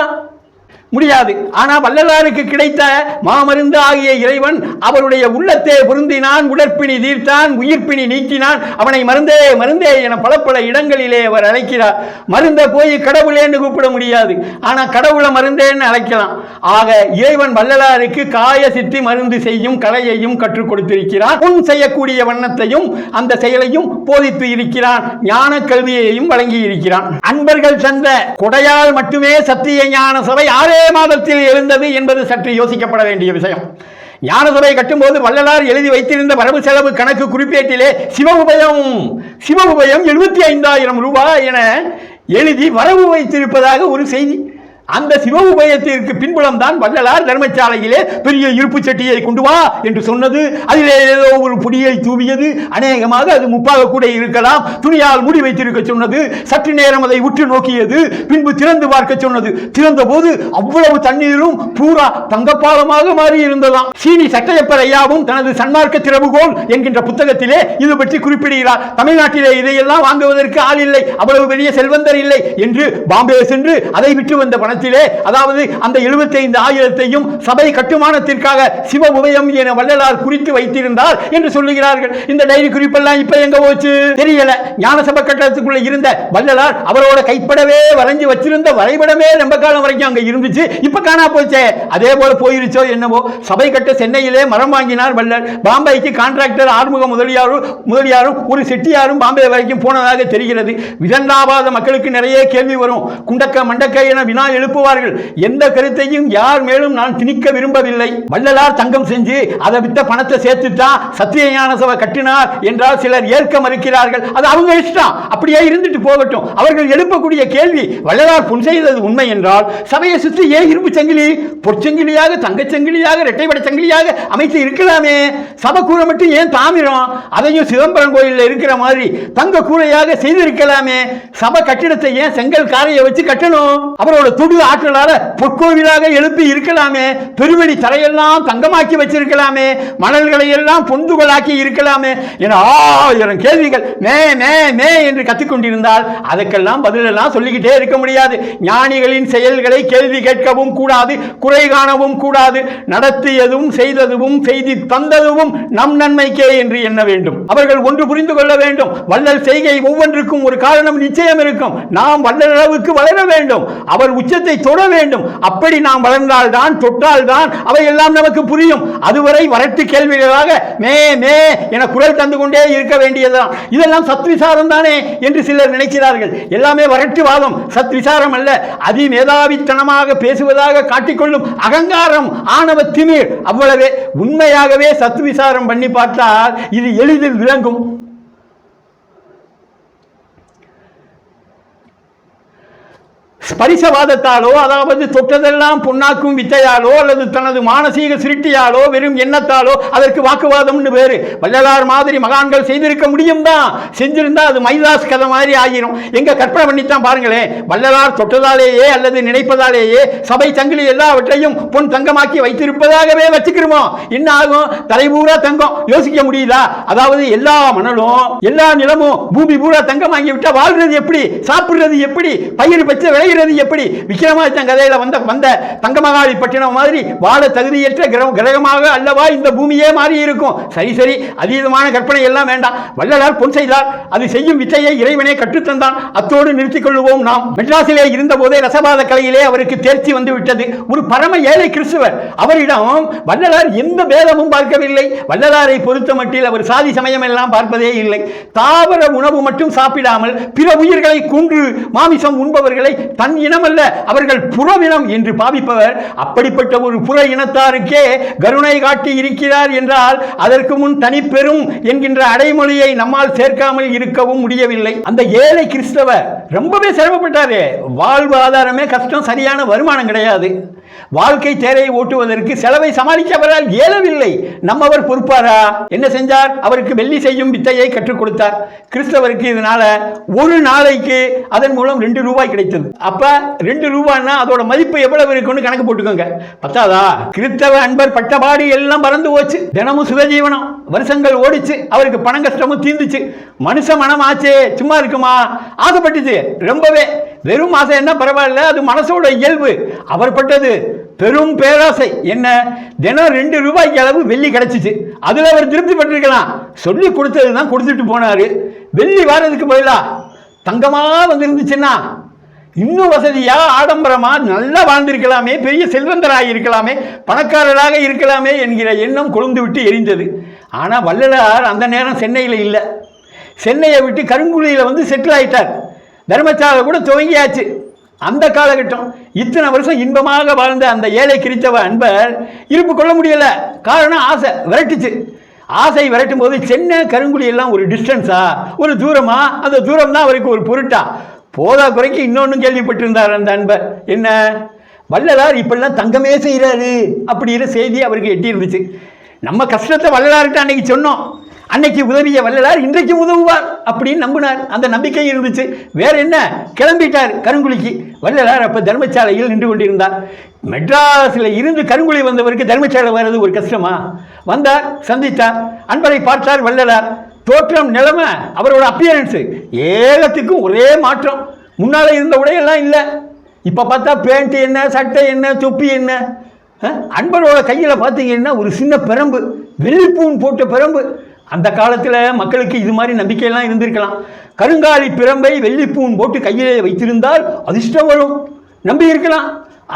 முடியாது. ஆனால் வள்ளலாருக்கு கிடைத்த மாமருந்து ஆகிய இறைவன் அவருடைய உள்ளத்தே பொருந்தினான், உடற்பிணி தீர்த்தான், உயிர்ப்பிணி நீக்கினான். அவனை மருந்தே மருந்தே என பல இடங்களிலே அவர் அழைக்கிறார். மருந்தை போய் கடவுளேன்னு கூப்பிட முடியாது, ஆனால் கடவுளை மருந்தேன்னு அழைக்கலாம். ஆக இறைவன் வள்ளலாருக்கு காய சித்தி மருந்து செய்யும் கலையையும் கற்றுக் கொடுத்திருக்கிறான். முன் செய்யக்கூடிய வண்ணத்தையும் அந்த செயலையும் போதித்து இருக்கிறான். ஞான கல்வியையும் வழங்கி இருக்கிறான். அன்பர்கள் தந்த கொடையால் மட்டுமே சத்திய ஞான சபை 6 மாதத்தில் எழுந்தது என்பது சற்று யோசிக்கப்பட வேண்டிய விஷயம். ஞானசபை கட்டும்போது வள்ளலார் எழுதி வைத்திருந்த வரவு செலவு கணக்கு குறிப்பேட்டிலே சிவஉபயம் 75,000 ரூபாய் என எழுதி வரவு வைத்திருப்பதாக ஒரு செய்தி. அந்த சிவ உபயத்திற்கு பின்புலம் தான் வள்ளலார் தர்மசாலையிலே பெரிய இருப்பு சட்டியை கொண்டு வா என்று சொன்னது. அதிலே ஏதோ ஒரு பொடியை தூவியது, அநேகமாக அது முப்பாக கூட இருக்கலாம். துணியால் மூடி வைத்திருக்க சொன்னது. சற்று நேரம் அதை உற்று நோக்கியது. பின்பு திறந்து பார்க்க சொன்னது. திறந்த போது அவ்வளவு தண்ணீரும் பூரா தங்கப்பாலமாக மாறி இருந்ததாம். சீனி சட்டையப்பர் ஐயாவும் தனது சன்மார்க்க திறவுகோல் என்கின்ற புத்தகத்திலே இது பற்றி குறிப்பிடுகிறார். தமிழ்நாட்டிலே இதையெல்லாம் வாங்குவதற்கு ஆள் இல்லை, அவ்வளவு பெரிய செல்வந்தர் இல்லை என்று பாம்பே சென்று அதை விட்டு வந்த பணம், அதாவது அந்த 75,000 சபை கட்டுமானத்திற்காக சிவ உபயம் என வள்ளலார் குறித்து வைத்திருந்தார் என்று சொல்லுகிறார்கள். இந்த டைரி குறிப்பெல்லாம் இப்ப எங்க போச்சு தெரியல. ஞானசபை கட்டடத்துக்குள்ள இருந்த வள்ளலார் அவரோட கைப்படவே வரைஞ்சு வச்சிருந்த வரைபடமே ரொம்ப காலம் வரைக்கும் அங்க இருந்துச்சு. இப்ப காணா போச்சே. அதே போல போயிருச்சோ என்னவோ. சபை கட்ட சென்னையிலே மரம் வாங்கினார் வள்ளல். பாம்பேக்கு கான்ட்ராக்டர் ஆறுமுக முதலியாரும் ஒரு செட்டியாரும் பாம்பே வரைக்கும் போனதாக தெரிகிறது. விதண்டாபாத மக்களுக்கு நிறைய கேள்வி வரும். குண்டக்க மண்டக்க என வினா எழுப்புவார்கள். எந்த கருத்தையும் யார் மேலும் நான் திணிக்க விரும்பவில்லை. வள்ளலார் தங்கம் செஞ்சு அதை வித்த பணத்தை சேர்த்துதான் சத்திய ஞான சபை கட்டினார் என்றால் சிலர் ஏற்க மறுக்கிறார்கள். அது அவங்க இஷ்டம், அப்படியே இருந்துட்டு போகட்டும். அவர்கள் எழுப்பக்கூடிய கேள்வி, வள்ளலார் பொன் செய்தது உண்மை என்றால் சபையை சுற்றி ஏன் இரும்பு சங்கிலி, பொற்சங்கிலியாக தங்கச்சங்கிலியாக இரட்டைப்படை சங்கிலியாக அமைத்து இருக்கலாமே? சபை கூரை மட்டும் ஏன் தாமிரம்? அதையும் சிதம்பரம் கோயிலில் இருக்கிற மாதிரி தங்க கூரையாக செய்திருக்கலாமே? சபை கட்டிடத்தை ஏன் செங்கல் காரையை வச்சு கட்டணும்? அவரோட துடு ஆற்றலால பொற்கோவிலாக எழுப்பி இருக்கலாமே? பெருவெளி தரையெல்லாம் தங்கமாக்கி வச்சிருக்கலாமே? மணல்களை எல்லாம் பொந்துகளாக்கி இருக்கலாமே என 1000 கேள்விகள் மே மே மே என்று கத்துக்கொண்டிருந்தால் அதற்கெல்லாம் பதிலெல்லாம் சொல்லிக்கிட்டே இருக்க முடியாது. ஞானிகளின் செயல்களை கேள்வி கேட்கவும் கூடாது, குறை காணவும் கூடாது. நடத்தியதும் செய்ததும் செய்தி தந்ததும் நம் நன்மைக்கே என்று எண்ண வேண்டும். அவர்கள் ஒன்று புரிந்து கொள்ள வேண்டும். வள்ளல் செய்கை ஒவ்வொன்றுக்கும் ஒரு காரணம் நிச்சயம் இருக்கும். நாம் வள்ளல் அளவுக்கு வளர வேண்டும். அவர் உச்சத்தை தொட வேண்டும். அப்படி நாம் வளர்ந்தால் தான், தொட்டால் தான் அவையெல்லாம் நமக்கு புரியும். அதுவரை வரட்டு கேள்விகளாக மே மே என குரல் தந்து கொண்டே இருக்க வேண்டியதுதான். இதெல்லாம் சத்விசாரம் தானே என்று சிலர் நினைக்கிறார்கள். எல்லாமே வரட்டு வாதம், சத்விசாரம் அல்ல. அதிமேதாவித்தனமாக பேசுவதாக காட்டிக்கொள்ளும் அகங்காரம், ஆணவ திமிர், அவ்வளவே. உண்மையாகவே சத்விசாரம் பண்ணி பார்த்தால் இது எளிதில் விளங்கும். ஸ்பரிசவாதத்தாலோ, அதாவது தொட்டதெல்லாம் பொன்னாக்கும் வித்தையாலோ அல்லது தனது மானசீக சிருஷ்டியாலோ வெறும் எண்ணத்தாலோ அதற்கு வாக்குவாதம்னு பேரு. வள்ளலார் மாதிரி மகான்கள் செய்திருக்க முடியும் தான். செஞ்சிருந்தா அது மைதாஸ் கதை மாதிரி ஆகிரும். எங்க கற்பனை பண்ணித்தான் பாருங்களேன். வள்ளலார் தொட்டதாலேயே அல்லது நினைப்பதாலேயே சபை சங்கிலி எல்லாவற்றையும் பொன் தங்கமாக்கி வைத்திருப்பதாகவே வச்சுக்கிறோமோ என்ன ஆகும்? தலைபூரா தங்கம். யோசிக்க முடியுதா? அதாவது எல்லா மணலும் எல்லா நிலமும் பூமி பூரா தங்கம் வாங்கி விட்டா வாழ்றது எப்படி? சாப்பிடுறது எப்படி? பயிர் பச்சை விளைய எப்படி? விக்ரமாதித்தன் கதையில வந்த தங்கமகாளி பட்டினம் மாதிரி வாழ தகுதியற்ற கிரகமாக அல்லவா இந்த பூமியே மாறி இருக்கும். சரி சரி, அதீதமான கற்பனை எல்லாம் வேண்டாம். வள்ளலார் பொன் செய்தார். அது செய்யும் வித்தையை இறைவனே கற்றுத்தந்தான். அத்தோடு நிறுத்திக் கொள்வோம். நாம் மெட்ராஸிலே இருந்த போதே ரசவாத கலையிலே அவருக்கு தேர்ச்சி வந்து விட்டது. ஒரு பரம ஏழை கிறிஸ்துவர். அவரிடம் வள்ளலார் எந்த பேதமும் பார்க்கவில்லை. வள்ளலாரை பொறுத்த மட்டில் அவர் சாதி சமயம் எல்லாம் பார்ப்பதே இல்லை. தாவர உணவு மட்டும் சாப்பிடாமல் பிற உயிர்களை கொன்று மாமிசம் உண்பவர்களை தன் இனம் அல்ல, அவர்கள் புறவினம் என்று பாவிப்பவர். அப்படிப்பட்ட ஒரு புற இனத்தாருக்கே கருணை காட்டி இருக்கிறார் என்றால் அதற்கு முன் தனிப்பெரும் என்கின்ற அடைமொழியை நம்மால் சேர்க்காமல் இருக்கவும் முடியவில்லை. அந்த ஏழை கிறிஸ்தவர் ரொம்பவே சிரமப்பட்டாரு. வாழ்வாதாரமே கஷ்டம், சரியான வருமானம் கிடையாது. வாழ்க்கை தேரை ஓட்டுவதற்கு செலவை சமாளிக்க அவரால் இயலவில்லை. நம்மவர் பொறுப்பாரா? என்ன செஞ்சார்? அவருக்கு வெள்ளி செய்யும் வித்தையை கற்றுக் கொடுத்தார். கிறிஸ்தவருக்கு இதனால ஒரு நாளைக்கு அதன் மூலம் 2 ரூபாய் கிடைத்தது. அப்ப 2 ரூபாய்னா அதோட மதிப்பு எவ்வளவு இருக்குன்னு கணக்கு போட்டுக்கோங்க. பத்தாதா? கிறிஸ்தவ அன்பர் பட்டபாடு எல்லாம் பறந்து போச்சு. தினமும் சுகஜீவனம் வருஷங்கள் ஓடிச்சு. அவருக்கு பணம் கஷ்டமும் தீர்ந்துச்சு. மனுஷ மனம் ஆச்சே, சும்மா இருக்குமா? ஆசைப்பட்டுச்சு ரொம்பவே. வெறும் ஆசை என்ன பரவாயில்ல, அது மனசோட இயல்பு. அவர் பட்டது பெரும் பேராசை. என்ன? தினம் 2 ரூபாய்க்கு அளவு வெள்ளி கிடைச்சிச்சு. அதுல அவர் திருப்தி பட்டிருக்கலாம். சொல்லி கொடுத்ததுதான் கொடுத்துட்டு போனாரு. வெள்ளி வாரதுக்கு பதிலா தங்கமா வந்து இருந்துச்சுன்னா இன்னும் வசதியா ஆடம்பரமா நல்லா வாழ்ந்திருக்கலாமே, பெரிய செல்வந்தராக இருக்கலாமே, பணக்காரராக இருக்கலாமே என்கிற எண்ணம் கொழுந்து விட்டு எரிந்தது. ஆனா வள்ளலார் அந்த நேரம் சென்னையில் இல்லை. சென்னையை விட்டு கருங்குழியில வந்து செட்டில் ஆயிட்டார். தர்மசாலை கூட துவங்கியாச்சு. அந்த காலகட்டம். இத்தனை வருஷம் இன்பமாக வாழ்ந்த அந்த ஏழை கிறித்தவ அன்பர் இருப்பு கொள்ள முடியல. காரணம் ஆசை விரட்டுச்சு. ஆசை விரட்டும் போது சென்னை கருங்குழி எல்லாம் ஒரு டிஸ்டன்ஸா, ஒரு தூரமா, அந்த தூரம் தான் அவருக்கு ஒரு பொருட்டா. போதா குறைக்கு இன்னொன்னும் கேள்விப்பட்டிருந்தார் அந்த அன்பர். என்ன, வள்ளலார் இப்பெல்லாம் தங்கமே செய்கிறாரு அப்படிங்கிற செய்தி அவருக்கு எட்டி இருந்துச்சு. நம்ம கஷ்டத்தை வள்ளலார்கிட்ட அன்னைக்கு சொன்னோம். அன்னைக்கு உதவிய வள்ளலார் இன்றைக்கு உதவுவார் அப்படின்னு நம்பினார். அந்த நம்பிக்கை இருந்துச்சு. வேற என்ன, கிளம்பிட்டார் கருங்குழிக்கு. வள்ளலார் அப்போ தர்மசாலையில் நின்று கொண்டிருந்தார். மெட்ராஸில் இருந்து கருங்குழி வந்தவருக்கு தர்மசாலை வர்றது ஒரு கஷ்டமா? வந்தார், சந்தித்தார், அன்பரை பார்த்தார் வள்ளலார். தோற்றம், நிலைமை, அவரோட அப்பியரன்ஸு ஏகத்துக்கும் ஒரே மாற்றம். முன்னால் இருந்த உடையெல்லாம் இல்லை. இப்போ பார்த்தா பேண்ட் என்ன, சட்டை என்ன, தொப்பி என்ன. அன்பரோட கையில் பார்த்தீங்கன்னா ஒரு சின்ன பிரம்பு, வெள்ளிப்பூன் போட்ட பிரம்பு. அந்த காலத்தில் மக்களுக்கு இது மாதிரி நம்பிக்கையெல்லாம் இருந்திருக்கலாம். கருங்காலி பிரம்பை வெள்ளிப்பூன் போட்டு கையிலே வைத்திருந்தால் அதிர்ஷ்டம் வரும், நம்பி இருக்கலாம்.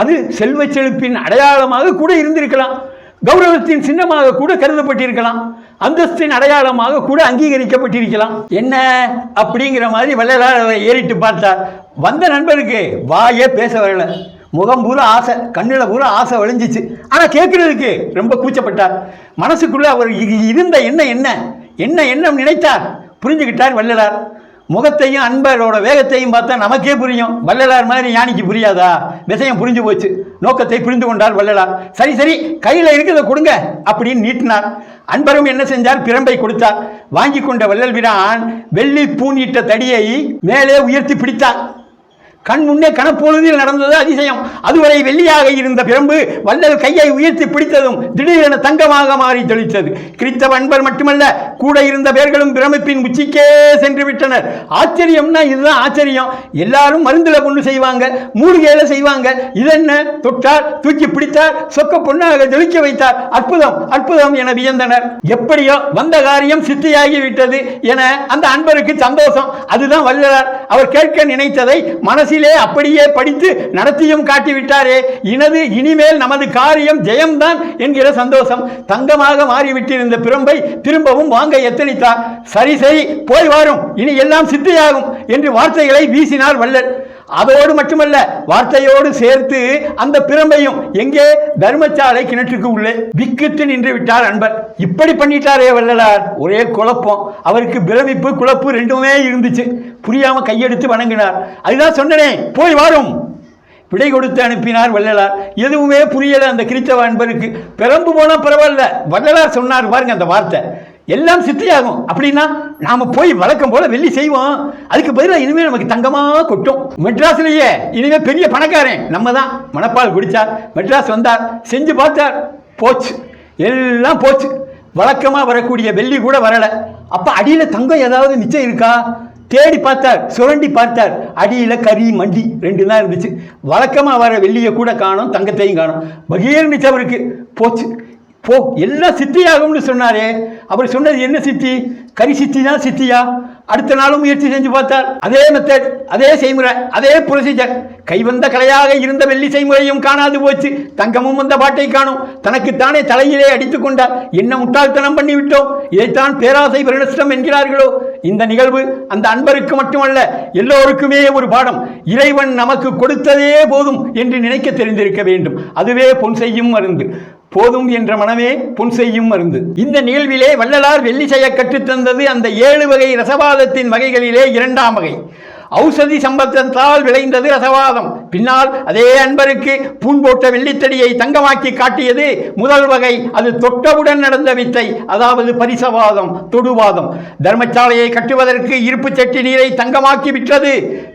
அது செல்வ செழிப்பின் அடையாளமாக கூட இருந்திருக்கலாம். கௌரவத்தின் சின்னமாக கூட கருதப்பட்டிருக்கலாம். அந்தஸ்தின் அடையாளமாக கூட அங்கீகரிக்கப்பட்டிருக்கலாம். என்ன அப்படிங்கிற மாதிரி வள்ளலார் ஏறிட்டு பார்த்தார். வந்த நண்பருக்கு வாயே பேச வரல. முகம் பூரா ஆசை, கண்ணில் பூரா ஆசை வழிஞ்சிச்சு. ஆனால் கேட்கறதுக்கு ரொம்ப கூச்சப்பட்டார். மனசுக்குள்ள அவர் இருந்த எண்ணம் நினைத்தார். புரிஞ்சுக்கிட்டார் வள்ளலார். முகத்தையும் அன்பரோட வேகத்தையும் பார்த்தா நமக்கே புரியும். வள்ளலார் மாதிரி ஞானிக்கு புரியாதா? விஷயம் புரிஞ்சு போச்சு. நோக்கத்தை புரிந்து கொண்டார் வள்ளலார். சரி சரி, கையில் இருக்கிறத கொடுங்க அப்படின்னு நீட்டினார். அன்பரும் என்ன செஞ்சார்? பிரம்பை கொடுத்தார். வாங்கி கொண்ட வள்ளல் பிரான் வெள்ளி பூனிட்ட தடியை மேலே உயர்த்தி பிடித்தார். கண் முன்னே கணப்பொழுதில் நடந்தது அதிசயம். அதுவரை வெள்ளியாக இருந்த பிரம்பு வள்ளல் கையை உயர்த்தி பிடித்ததும் திடீரென தங்கமாக மாறி தெளித்தது. கிறித்தவ அன்பர் மட்டுமல்ல, கூட இருந்த பேர்களும் பிரமிப்பின் உச்சிக்கே சென்று விட்டனர். ஆச்சரியம்னா இதுதான் ஆச்சரியம். எல்லாரும் மருந்துல பொண்ணு செய்வாங்க, மூலிகையில செய்வாங்க. இதென்ன, தொட்டார், தூக்கி பிடித்தார், சொக்க பொண்ணாக தெளிக்க வைத்தார். அற்புதம் அற்புதம் என வியந்தனர். எப்படியோ வந்த காரியம் சித்தியாகி விட்டது என அந்த அன்பருக்கு சந்தோஷம். அதுதான் வள்ளலார். அவர் கேட்க நினைத்ததை மனசிலே அப்படியே படித்து நடத்தியும் காட்டிவிட்டாரே. இனிமேல் நமது காரியம் ஜெயம்தான் என்கிற சந்தோஷம். தங்கமாக மாறிவிட்டிருந்த பிரம்பை திரும்பவும் வாங்க எத்தனித்தார். சரி சரி, போய் வாரும், இனி எல்லாம் சித்தியாகும் என்று வார்த்தைகளை வீசினார் வள்ளல். அதோடு மட்டுமல்ல, வார்த்தையோடு சேர்த்து அந்த பிரம்பையும் எங்கே, தர்மசாலை கிணற்றுக்கு உள்ளே விக்கிட்டு நின்று விட்டார் அன்பர். இப்படி பண்ணிட்டாரே வள்ளலார். ஒரே குழப்பம். அவருக்கு பிரமிப்பு, குழப்பு ரெண்டுமே இருந்துச்சு. புரியாம கையெடுத்து வணங்கினார். அதுதான் சொன்னனே, போய் வாரும். விடை கொடுத்து அனுப்பினார் வள்ளலார். எதுவுமே புரியல அந்த கிறித்தவ அன்பருக்கு. பிரம்பு போனா பரவாயில்ல, வள்ளலார் சொன்னார் பாருங்க அந்த வார்த்தை, எல்லாம் சித்தியாகும். அப்படின்னா நாம போய் வழக்கம் போல வெள்ளி செய்வோம். அதுக்கு பதிலாக இனிமேல் நமக்கு தங்கமா கொட்டும். மெட்ராஸ்லேயே இனிமேல் பெரிய பணக்காரன் நம்ம தான். மணப்பால் குடிச்சார், மெட்ராஸ் வந்தார், செஞ்சு பார்த்தார், போச்சு, எல்லாம் போச்சு. வழக்கமாக வரக்கூடிய வெள்ளி கூட வரல. அப்போ அடியில் தங்கம் ஏதாவது மிச்சம் இருக்கா தேடி பார்த்தார், சுரண்டி பார்த்தார். அடியில் கறி மண்டி ரெண்டு தான் இருந்துச்சு. வழக்கமாக வர வெள்ளியை கூட காணும், தங்கத்தையும் காணும். பகீர் மிச்சவருக்கு போச்சு. போ, எல்லாம் சித்தியாகும்னு சொன்னாரே. அவர் சொன்னது என்ன சித்தி? கறி சித்தி தான் சித்தியா? அடுத்த நாளும் முயற்சி செஞ்சு பார்த்தார். அதே மெத்தட், அதே செய்முறை, அதே ப்ரொசீஜர். கைவந்த கலையாக இருந்த வெள்ளி செய்முறையும் காணாது போச்சு. தங்கமும் வந்த பாட்டை காணும். தனக்குத்தானே தலையிலே அடித்துக் கொண்டார். என்ன முட்டாள்தனம் பண்ணி விட்டோம். இதைத்தான் பேராசை பெருநஷ்டம் என்கிறார்களோ. இந்த நிகழ்வு அந்த அன்பருக்கு மட்டுமல்ல, எல்லோருக்குமே ஒரு பாடம். இறைவன் நமக்கு கொடுத்ததே போதும் என்று நினைக்க தெரிந்திருக்க வேண்டும். அதுவே பொன் செய்யும் மருந்து. போதும் என்ற மனமே பொன் செய்யும் மருந்து. இந்த நிகழ்விலே வள்ளலார் வெள்ளி செய்ய கற்றுத்தந்தது அந்த 7 வகை ரசவாதத்தின் வகைகளிலே 2ஆம் வகை. ஔஷதி சம்பந்தத்தால் விளைந்தது ரசவாதம். பின்னால் அதே அன்பருக்கு பூன் போட்ட வெள்ளித்தடியை தங்கமாக்கி காட்டியது முதல் வகை. அது தொட்டவுடன் நடந்த வித்தை, அதாவது பரிசவாதம், தொடுவாதம். தர்மசாலையை கட்டுவதற்கு இருப்பு சட்டி நீரை தங்கமாக்கி விட்டது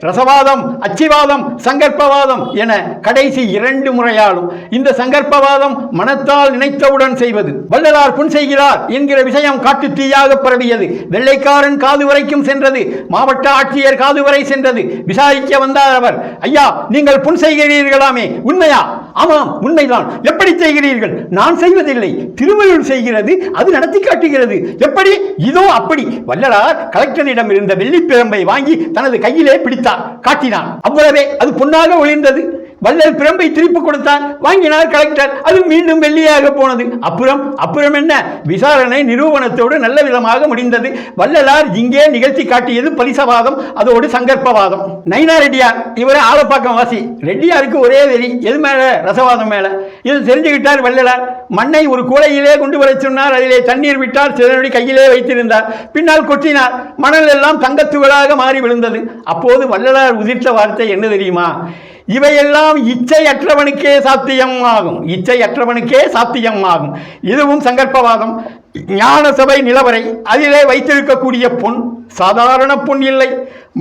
ரசவாதம். அச்சிவாதம், சங்கற்பவாதம் என கடைசி 2 முறையாலும். இந்த சங்கற்பவாதம் மனத்தால் நினைத்தவுடன் செய்வது. வள்ளலார் புன் செய்கிறார் என்கிற விஷயம் காட்டு தீயாக பரவியது. வெள்ளைக்காரன் காது வரைக்கும் சென்றது. மாவட்ட ஆட்சியர் காது வரை சென்றது. விசாரிக்க வந்தார் அவர். ஐயா, நீங்கள் புன் செய்கிறீர்களாமே, உண்மையா? ஆமாம், உண்மைதான். எப்படி செய்கிறீர்கள்? நான் செய்வதில்லை, திருவள்ளுவர் செய்கிறது, அது நடத்தி காட்டுகிறது. எப்படி? இதோ அப்படி. வள்ளலார் கலெக்டரிடம் இருந்த வெள்ளிப்பிரம்பை வாங்கி தனது கையிலே பிடித்தார், காட்டினார். அவ்வளவே, அது பொன்னாக ஒளிர்ந்தது. வள்ளல் பிரம்பை திருப்பி கொடுத்தார், வாங்கினார் கலெக்டர். அது மீண்டும் வெள்ளியாக போனது. அப்புறம் என்ன, விசாரணை நிரூபணத்தோடு நல்ல விதமாக முடிந்தது. வள்ளலார் இங்கே நிகழ்த்தி காட்டியது பரிசவாதம், அதோடு சங்கற்பவாதம். நைனா ரெட்டியார், இவரை ஆலப்பாக்கம் வாசி. ரெட்டியாருக்கு ஒரே வெறி, எது மேல? ரசவாதம் மேல. இது தெரிஞ்சுக்கிட்டார் வள்ளலார். மண்ணை ஒரு கூடையிலே கொண்டு வர சொன்னார். அதிலே தண்ணீர் விட்டார், சிலனுடைய கையிலே வைத்திருந்தார். பின்னால் கொட்டினார். மணல் எல்லாம் தங்கத்துகளாக மாறி விழுந்தது. அப்போது வள்ளலார் உதிர்த்த வார்த்தை என்ன தெரியுமா? இவையெல்லாம் இச்சையற்றவனுக்கே சாத்தியமாகும், இச்சையற்றவனுக்கே சாத்தியமாகும். இதுவும் சங்கற்பவாதம். ஞான சபை நிலவரை, அதிலே வைத்திருக்கக்கூடிய பொன் சாதாரண பொன் இல்லை,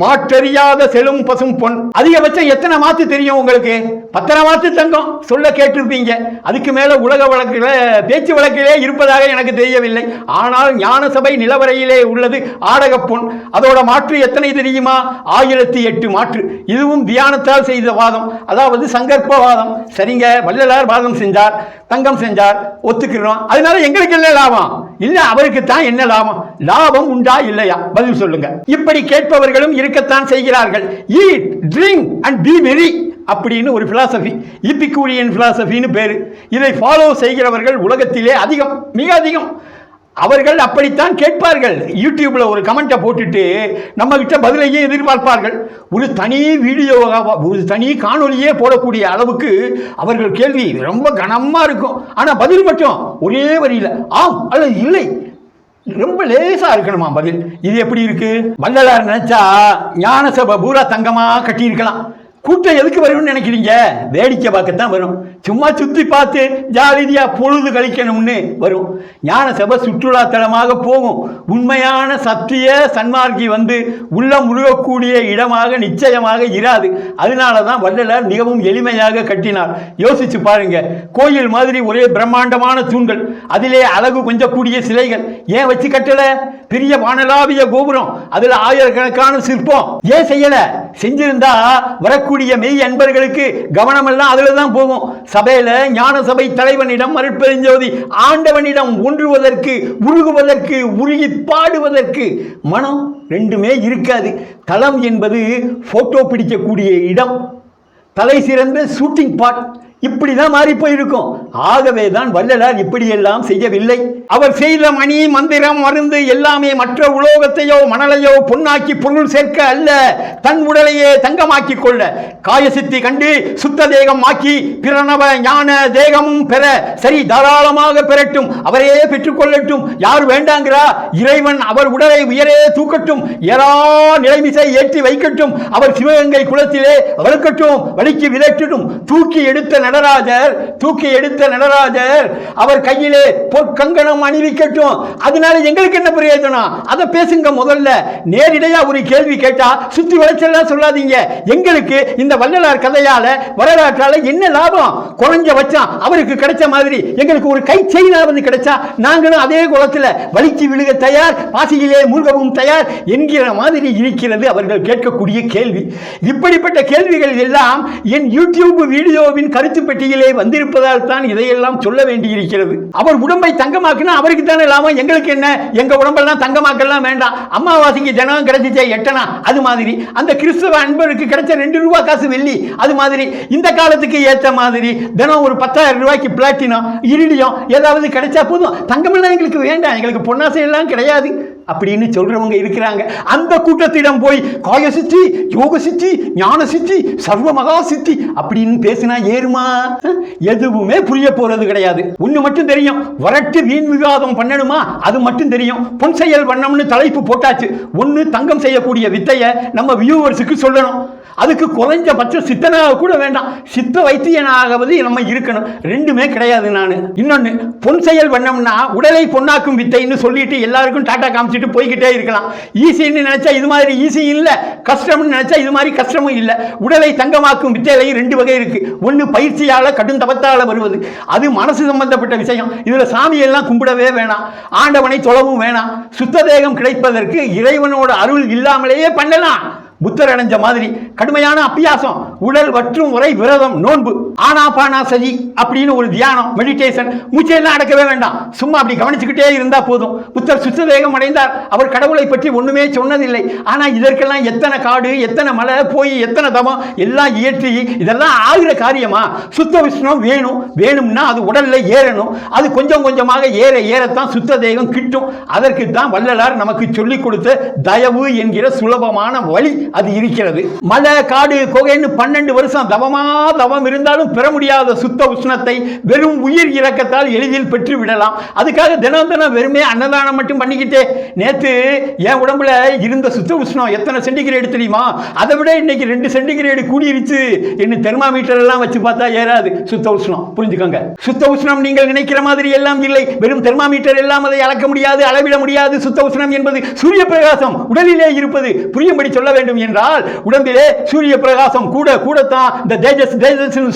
மாற்றறியாத செலும் பசும் பொன். அதிகபட்சம் எத்தனை மாத்து தெரியும் உங்களுக்கு? 10 மாத்து தங்கம் சொல்ல கேட்டிருப்பீங்க. அதுக்கு மேல உலக வழக்கில், பேச்சு வழக்கிலே இருப்பதாக எனக்கு தெரியவில்லை. ஆனால் ஞான சபை நிலவரையிலே உள்ளது ஆடக பொன். அதோட மாற்று எத்தனை தெரியுமா? 1008 மாற்று. இதுவும் தியானத்தால் செய்த வாதம், அதாவது சங்கற்பவாதம். சரிங்க, வள்ளலார் வாதம் செஞ்சார், தங்கம் செஞ்சார், ஒத்துக்கிறோம். அதனால எங்களுக்கு என்ன லாபம்? இல்ல, அவருக்கு தான் என்ன லாபம்? லாபம் உண்டா இல்லையா? பதில் சொல்லுங்க. இப்படி கேட்பவர்களும் இருக்கத்தான் செய்கிறார்கள். Eat, drink and be very அப்படின்னு ஒரு பிலாசபி, எபிக்யூரியன் பிலாசபின்னு பேரு. இதை ஃபாலோ செய்கிறவர்கள் உலகத்திலே அதிகம், மிக அதிகம். அவர்கள் அப்படித்தான் கேட்பார்கள். யூடியூப்ல ஒரு கமெண்ட்டை போட்டுட்டு நம்ம கிட்ட பதிலையே எதிர்பார்ப்பார்கள். ஒரு தனி வீடியோ, ஒரு தனி காணொலியே போடக்கூடிய அளவுக்கு அவர்கள் கேள்வி ரொம்ப கனமா இருக்கும். ஆனா பதில் மட்டும் ஒரே வரியில ஆம் அல்லது இல்லை, ரொம்ப லேசா இருக்கணுமா பதில். இது எப்படி இருக்கு? வள்ளலார் நினைச்சா ஞான சபை பூரா தங்கமா கட்டி இருக்கலாம். கூட்டம் எதுக்கு வரும்னு நினைக்கிறீங்க? வேடிக்கை பார்க்கத்தான் வரும். சும்மா சுத்தி பார்த்து ஜாலியா பொழுது கழிக்கணும்னு வரும். ஞான சபை சுற்றுலா தலமாக போகும். உண்மையான சத்திய சன்மார்க்கி வந்து உள்ள முழுகக்கூடிய இடமாக நிச்சயமாக இராது. அதனால தான் வள்ளலார் மிகவும் எளிமையாக கட்டினார். யோசிச்சு பாருங்க, கோயில் மாதிரி ஒரே பிரம்மாண்டமான தூண்கள், அதிலே அழகு கொஞ்சக்கூடிய சிலைகள். ஏன் வச்சு கட்டல? பெரிய வானலாவிய கோபுரம், அதுல ஆயிரக்கணக்கான சிற்பம். ஏன் செய்யல? செஞ்சிருந்தா வரக்கூடிய மெய் அன்பர்களுக்கு கவனம் எல்லாம் அதுல தான் போகும். சபையில ஞான சபை தலைவனிடம், அருட்பெருஞ்சோதி ஆண்டவனிடம் ஒன்றுவதற்கு, உருகுவதற்கு, உருகி பாடுவதற்கு மனம் ரெண்டுமே இருக்காது. தலம் என்பது போட்டோ பிடிக்கக்கூடிய இடம், தலை சிறந்த ஷூட்டிங் பாட். இப்படிதான் மாறி போயிருக்கும். ஆகவே தான் வள்ளலார் இப்படியெல்லாம் செய்யவில்லை. அவர் செய்த மணி, மந்திரம், மருந்து எல்லாமே மற்ற உலோகத்தையோ மணலையோ பொன்னாக்கி பொருள் சேர்க்க அல்ல, தன் உடலையே தங்கமாக்கி கொள்ள. காயசித்தி கண்டு சுத்த தேகம் ஆக்கி பிரணவ ஞான தேகமும் பெற. சரி, தாராளமாக பெறட்டும், அவரே பெற்றுக்கொள்ளட்டும். யார் வேண்டாங்கிறா? இறைவன் அவர் உடலை உயரே தூக்கட்டும், ஏறா நிலைமிசை ஏற்றி வைக்கட்டும். அவர் சிவகங்கை குளத்திலே வளர்க்கட்டும், வலிக்கு விதட்டட்டும். தூக்கி எடுத்த நடராஜர் அவர் கையிலே பொற்கங்கணம் அணிவிக்கட்டும். அதனால எங்களுக்கு என்ன பிரயோஜனம்? அதை பேசுங்க. முதல்ல நேரடியா ஒரு கேள்வி கேட்டா சுத்தி வளைச்செல்லாம் சொல்லாதீங்க. எங்களுக்கு இந்த வள்ளலார் கதையால, வரலாற்றால என்ன லாபம்? குறைஞ்சபட்சம் அவருக்கு கிடைச்ச மாதிரி எங்களுக்கு ஒரு கை செயினாவது கிடைச்சா நாங்களும் அதே குளத்துல வலிக்கு விழுக தயார், பாசியிலே மூழ்கவும் தயார் என்கிற மாதிரி இருக்கிறது அவர்கள் கேட்கக்கூடிய கேள்வி. இப்படிப்பட்ட கேள்விகள் எல்லாம் என் யூடியூப் வீடியோவின் கருத்து பெட்டியிலே வந்திருப்பதால் தான் இதையெல்லாம் சொல்ல வேண்டியிருக்கிறது. அவர் உடம்பை தங்கமாக்குனா அவருக்கு தானே லாபம், எங்களுக்கு என்ன? எங்க உடம்பெல்லாம் தங்கமாக்கலாம் வேண்டாம். அம்மாவாசைக்கு ஜனம் கிடைச்சிச்சே 8 அது மாதிரி, அந்த கிறிஸ்தவ அன்பருக்கு கிடைச்ச 2 ரூபா காசு வெள்ளி அது மாதிரி, இந்த காலத்துக்கு ஏற்ற மாதிரி தினம் ஒரு 10,000 ரூபாய்க்கு பிளாட்டினம், இரிடியம் ஏதாவது கிடைச்சா போதும். தங்கமெல்லாம் எங்களுக்கு வேண்டாம், எங்களுக்கு பொன்னாசை எல்லாம் கிடையாது அப்படின்னு சொல்றவங்க இருக்கிறாங்க. அந்த கூட்டத்திடம் போய் காய சித்தி, யோக சித்தி, ஞான சித்தி, சர்வ மகா சித்தி அப்படின்னு பேசினா ஏறுமா? எதுவுமே புரிய போறது கிடையாது. ஒண்ணு மட்டும் தெரியும், வரட்டு வீண் விவாதம் பண்ணணுமா? அது மட்டும் தெரியும். பொன் செயல் வண்ணம்னு தலைப்பு போட்டாச்சு. ஒன்னு தங்கம் செய்யக்கூடிய வித்தையை நம்ம வியூவர்ஸுக்கு சொல்லணும். அதுக்கு குறைஞ்சபட்ச சித்தனாக கூட வேண்டாம், சித்த வைத்தியனாகவது நம்ம இருக்கணும். ரெண்டுமே கிடையாது. நான் இன்னொன்னு, பொன் செயல் வண்ணம்னா உடலை பொன்னாக்கும் வித்தைன்னு சொல்லிட்டு எல்லாருக்கும் டாட்டா காமிச்சிட்டு போய்கிட்டே இருக்கலாம். ஈஸின்னு நினைச்சா இது மாதிரி ஈஸி இல்ல, கஷ்டம்னு நினைச்சா இது மாதிரி கஷ்டமும் இல்ல. உடலை தங்கமாக்கும் வித்தையில 2 வகை இருக்கு. ஒன்னு பயிற்சியால, கடும் தபத்தால வருவது, அது மனசு சம்பந்தப்பட்ட விஷயம். இதுல சாமியெல்லாம் கும்பிடவே வேணாம், ஆண்டவனை தொழவும் வேணாம். சுத்த தேகம் கிடைப்பதற்கு இறைவனோட அருள் இல்லாமலேயே பண்ணலாம். புத்தர் அடைஞ்ச மாதிரி கடுமையான அப்பியாசம், உடல் வற்றும் வரை விரதம் நோன்பு. ஆனாபானா சதி அப்படின்னு ஒரு தியானம், மெடிடேஷன். மூச்சையெல்லாம் அடக்கவே வேண்டாம், சும்மா அப்படி கவனிச்சுக்கிட்டே இருந்தா போதும். புத்தர் சுத்ததேகம் அடைந்தார். அவர் கடவுளை பற்றி ஒண்ணுமே சொன்னதில்லை. ஆனா இதற்கெல்லாம் எத்தனை காடு, எத்தனை மலை போய், எத்தனை தவம் எல்லாம் இயற்றி இதெல்லாம் ஆகிற காரியமா? சுத்த விஷ்ணம் வேணும். வேணும்னா அது உடல்ல ஏறணும். அது கொஞ்சம் கொஞ்சமாக ஏற ஏறத்தான் சுத்த தேகம் கிட்டும். அதற்கு தான் வள்ளலார் நமக்கு சொல்லிக் கொடுத்த தயவு என்கிற சுலபமான வழி அது இருக்கிறது. மலை, காடு, குகைன்னு 12 வருஷம் தவம் இருந்தாலும் பெற முடியாத சுத்த உஷ்ணத்தை வெறும் உயிர் இறக்கத்தால் எளிதில் பெற்று விடலாம். அதுக்காக தினம் தினம் வெறுமே அன்னதானம் மட்டும் பண்ணிக்கிட்டே, நேற்று என் உடம்புல இருந்த சுத்த உஷ்ணம் எத்தனை சென்டிகிரேடு தெரியுமா? அதை விட இன்னைக்கு 2 சென்டிகிரேடு கூடிருச்சு. என்ன தெர்மாமீட்டர் எல்லாம் வச்சு பார்த்தா ஏறாது சுத்த உஷ்ணம். புரிஞ்சுக்கோங்க, சுத்த உஷ்ணம் நீங்கள் நினைக்கிற மாதிரி எல்லாம் இல்லை. வெறும் தெர்மாமீட்டர் எல்லாம் அதை அளக்க முடியாது, அளவிட முடியாது. சுத்த உஷ்ணம் என்பது சூரிய பிரகாசம் உடலிலே இருப்பது. புரியும்படி சொல்ல வேண்டும் என்றால், உடம்பிலே சூரிய பிரகாசம் கூட கூடத்தான் இந்த தேஜஸ்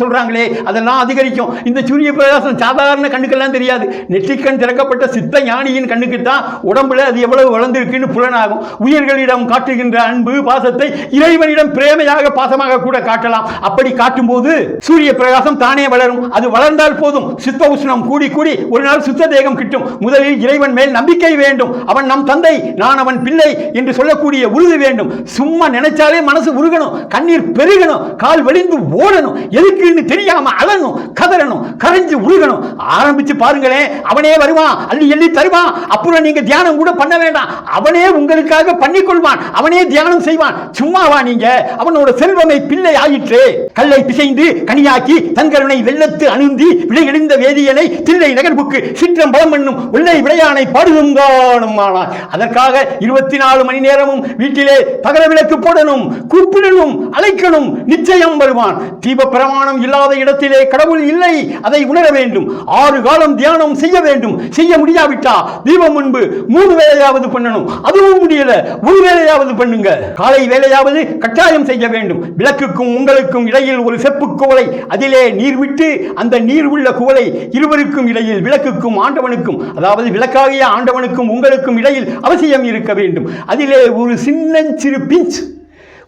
சொல்றாங்களே அதெல்லாம் அதிகரிக்கும். இந்த சூரிய பிரகாசம் சாதாரண கண்ணுக்கெல்லாம் தெரியாது. நெற்றிக்கண் திறக்கப்பட்ட சித்த ஞானியின் கண்ணுக்கு தான் உடம்புல அது எவ்வளவு வளர்ந்திருக்குன்னு புலனாகும். உயிர்களிடம் காட்டுகின்ற அன்பு பாசத்தை இறைவனிடம் பிரேமையாக பாசமாக கூட காட்டலாம். அப்படி காட்டும் போது சூரிய பிரகாசம் தானே வளரும். அது வளர்ந்தால் போதும், சித்த உஷ்ணம் கூடி கூடி ஒரு நாள் சுத்த தேகம் கிட்டும். முதலில் இறைவன் மேல் நம்பிக்கை வேண்டும். அவன் நம் தந்தை, நான் அவன் பிள்ளை என்று சொல்லக்கூடிய உறுதி வேண்டும். சும்மா நினைச்சாலே மனசு உருகணும், கண்ணீர் பெருகணும், கால் வலிந்து ஓடணும், எதுக்குன்னு தெரியாம அழணும், கதறணும், கரைஞ்சு உருகணும். ஆரம்பிச்சு பாருங்களேன், அவனே வருவான், அள்ளி எள்ளி தருவான். அப்புறம் நீங்க தியானம் கூட பண்ண வேண்டாம், அவனே உங்களுக்காக பண்ணிக்கொள்வான், அவனே தியானம் செய்வான். சும்மாவா நீங்க? அவனோட செல்வமை பிள்ளை ஆயிற்றே. கல்லை பிசைந்து கனியாக்கி தங்கருணை வெள்ளத்து அணுந்தி விளையெழுந்த வேதியனை தில்லை நகர்வுக்கு சிற்றம் பலம் என்னும் உள்ளை விளையானை பாடுதுங்கானும் ஆனார். அதற்காக 24 மணி நேரமும் வீட்டிலே பகல விளக்கு போடணும், கூப்பிடணும், அழைக்கணும், நிச்சயம் வருவான். தீப பிரமாணம் இல்லாத இடத்திலே கடவுள் இல்லை, அதை உணர வேண்டும். 6 காலம் தியானம் செய்ய வேண்டும். செய்ய முடியாவிட்டா தீபம் முன்பு 3 வேளையாவது பண்ணணும். அதுவும் முடியல, 1 வேளையாவது பண்ணுங்க. காலை வேளையாவது கட்டாயம் செய்ய வேண்டும். விளக்குக்கும் உங்களுக்கும் இடையில் ஒரு செப்பு குவளை, அதிலே நீர் விட்டு அந்த நீர் உள்ள குவளை இருவருக்கும் இடையில், விளக்குக்கும் ஆண்டவனுக்கும், அதாவது விளக்காகிய ஆண்டவனுக்கும் உங்களுக்கும் இடையில் அவசியம் இருக்க வேண்டும். அதிலே ஒரு சின்னஞ்சிறு பிஞ்ச்,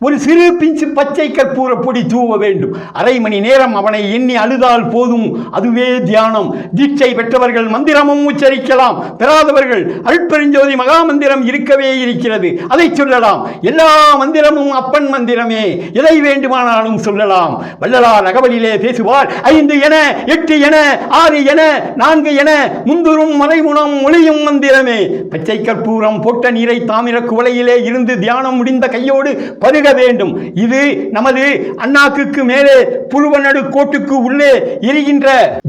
ஒரு சிறு பிஞ்சு பச்சை கற்பூர பொடி தூவ வேண்டும். அரை மணி நேரம் அவனை எண்ணி அழுதால் போதும், அதுவே தியானம். தீட்சை பெற்றவர்கள் மந்திரமும் உச்சரிக்கலாம், பெறாதவர்கள் அருட்பெருஞ்சோதி மகா மந்திரம் இருக்கவே இருக்கிறது, அதை சொல்லலாம். எல்லா மந்திரமும் அப்பன் மந்திரமே, எதை வேண்டுமானாலும் சொல்லலாம். வள்ளலார் அகவலிலே பேசுவார், 5 என 8 என 6 என 4 என முந்துரும் மறைமுனம் ஒளியும் மந்திரமே. பச்சை கற்பூரம் போட்ட நீரை தாமிர குவளையிலே இருந்து தியானம் முடிந்த கையோடு பருக வேண்டும். இது நமது அண்ணாக்குக்கு மேலே புருவநடு கோட்டுக்கு உள்ளே எரிகின்ற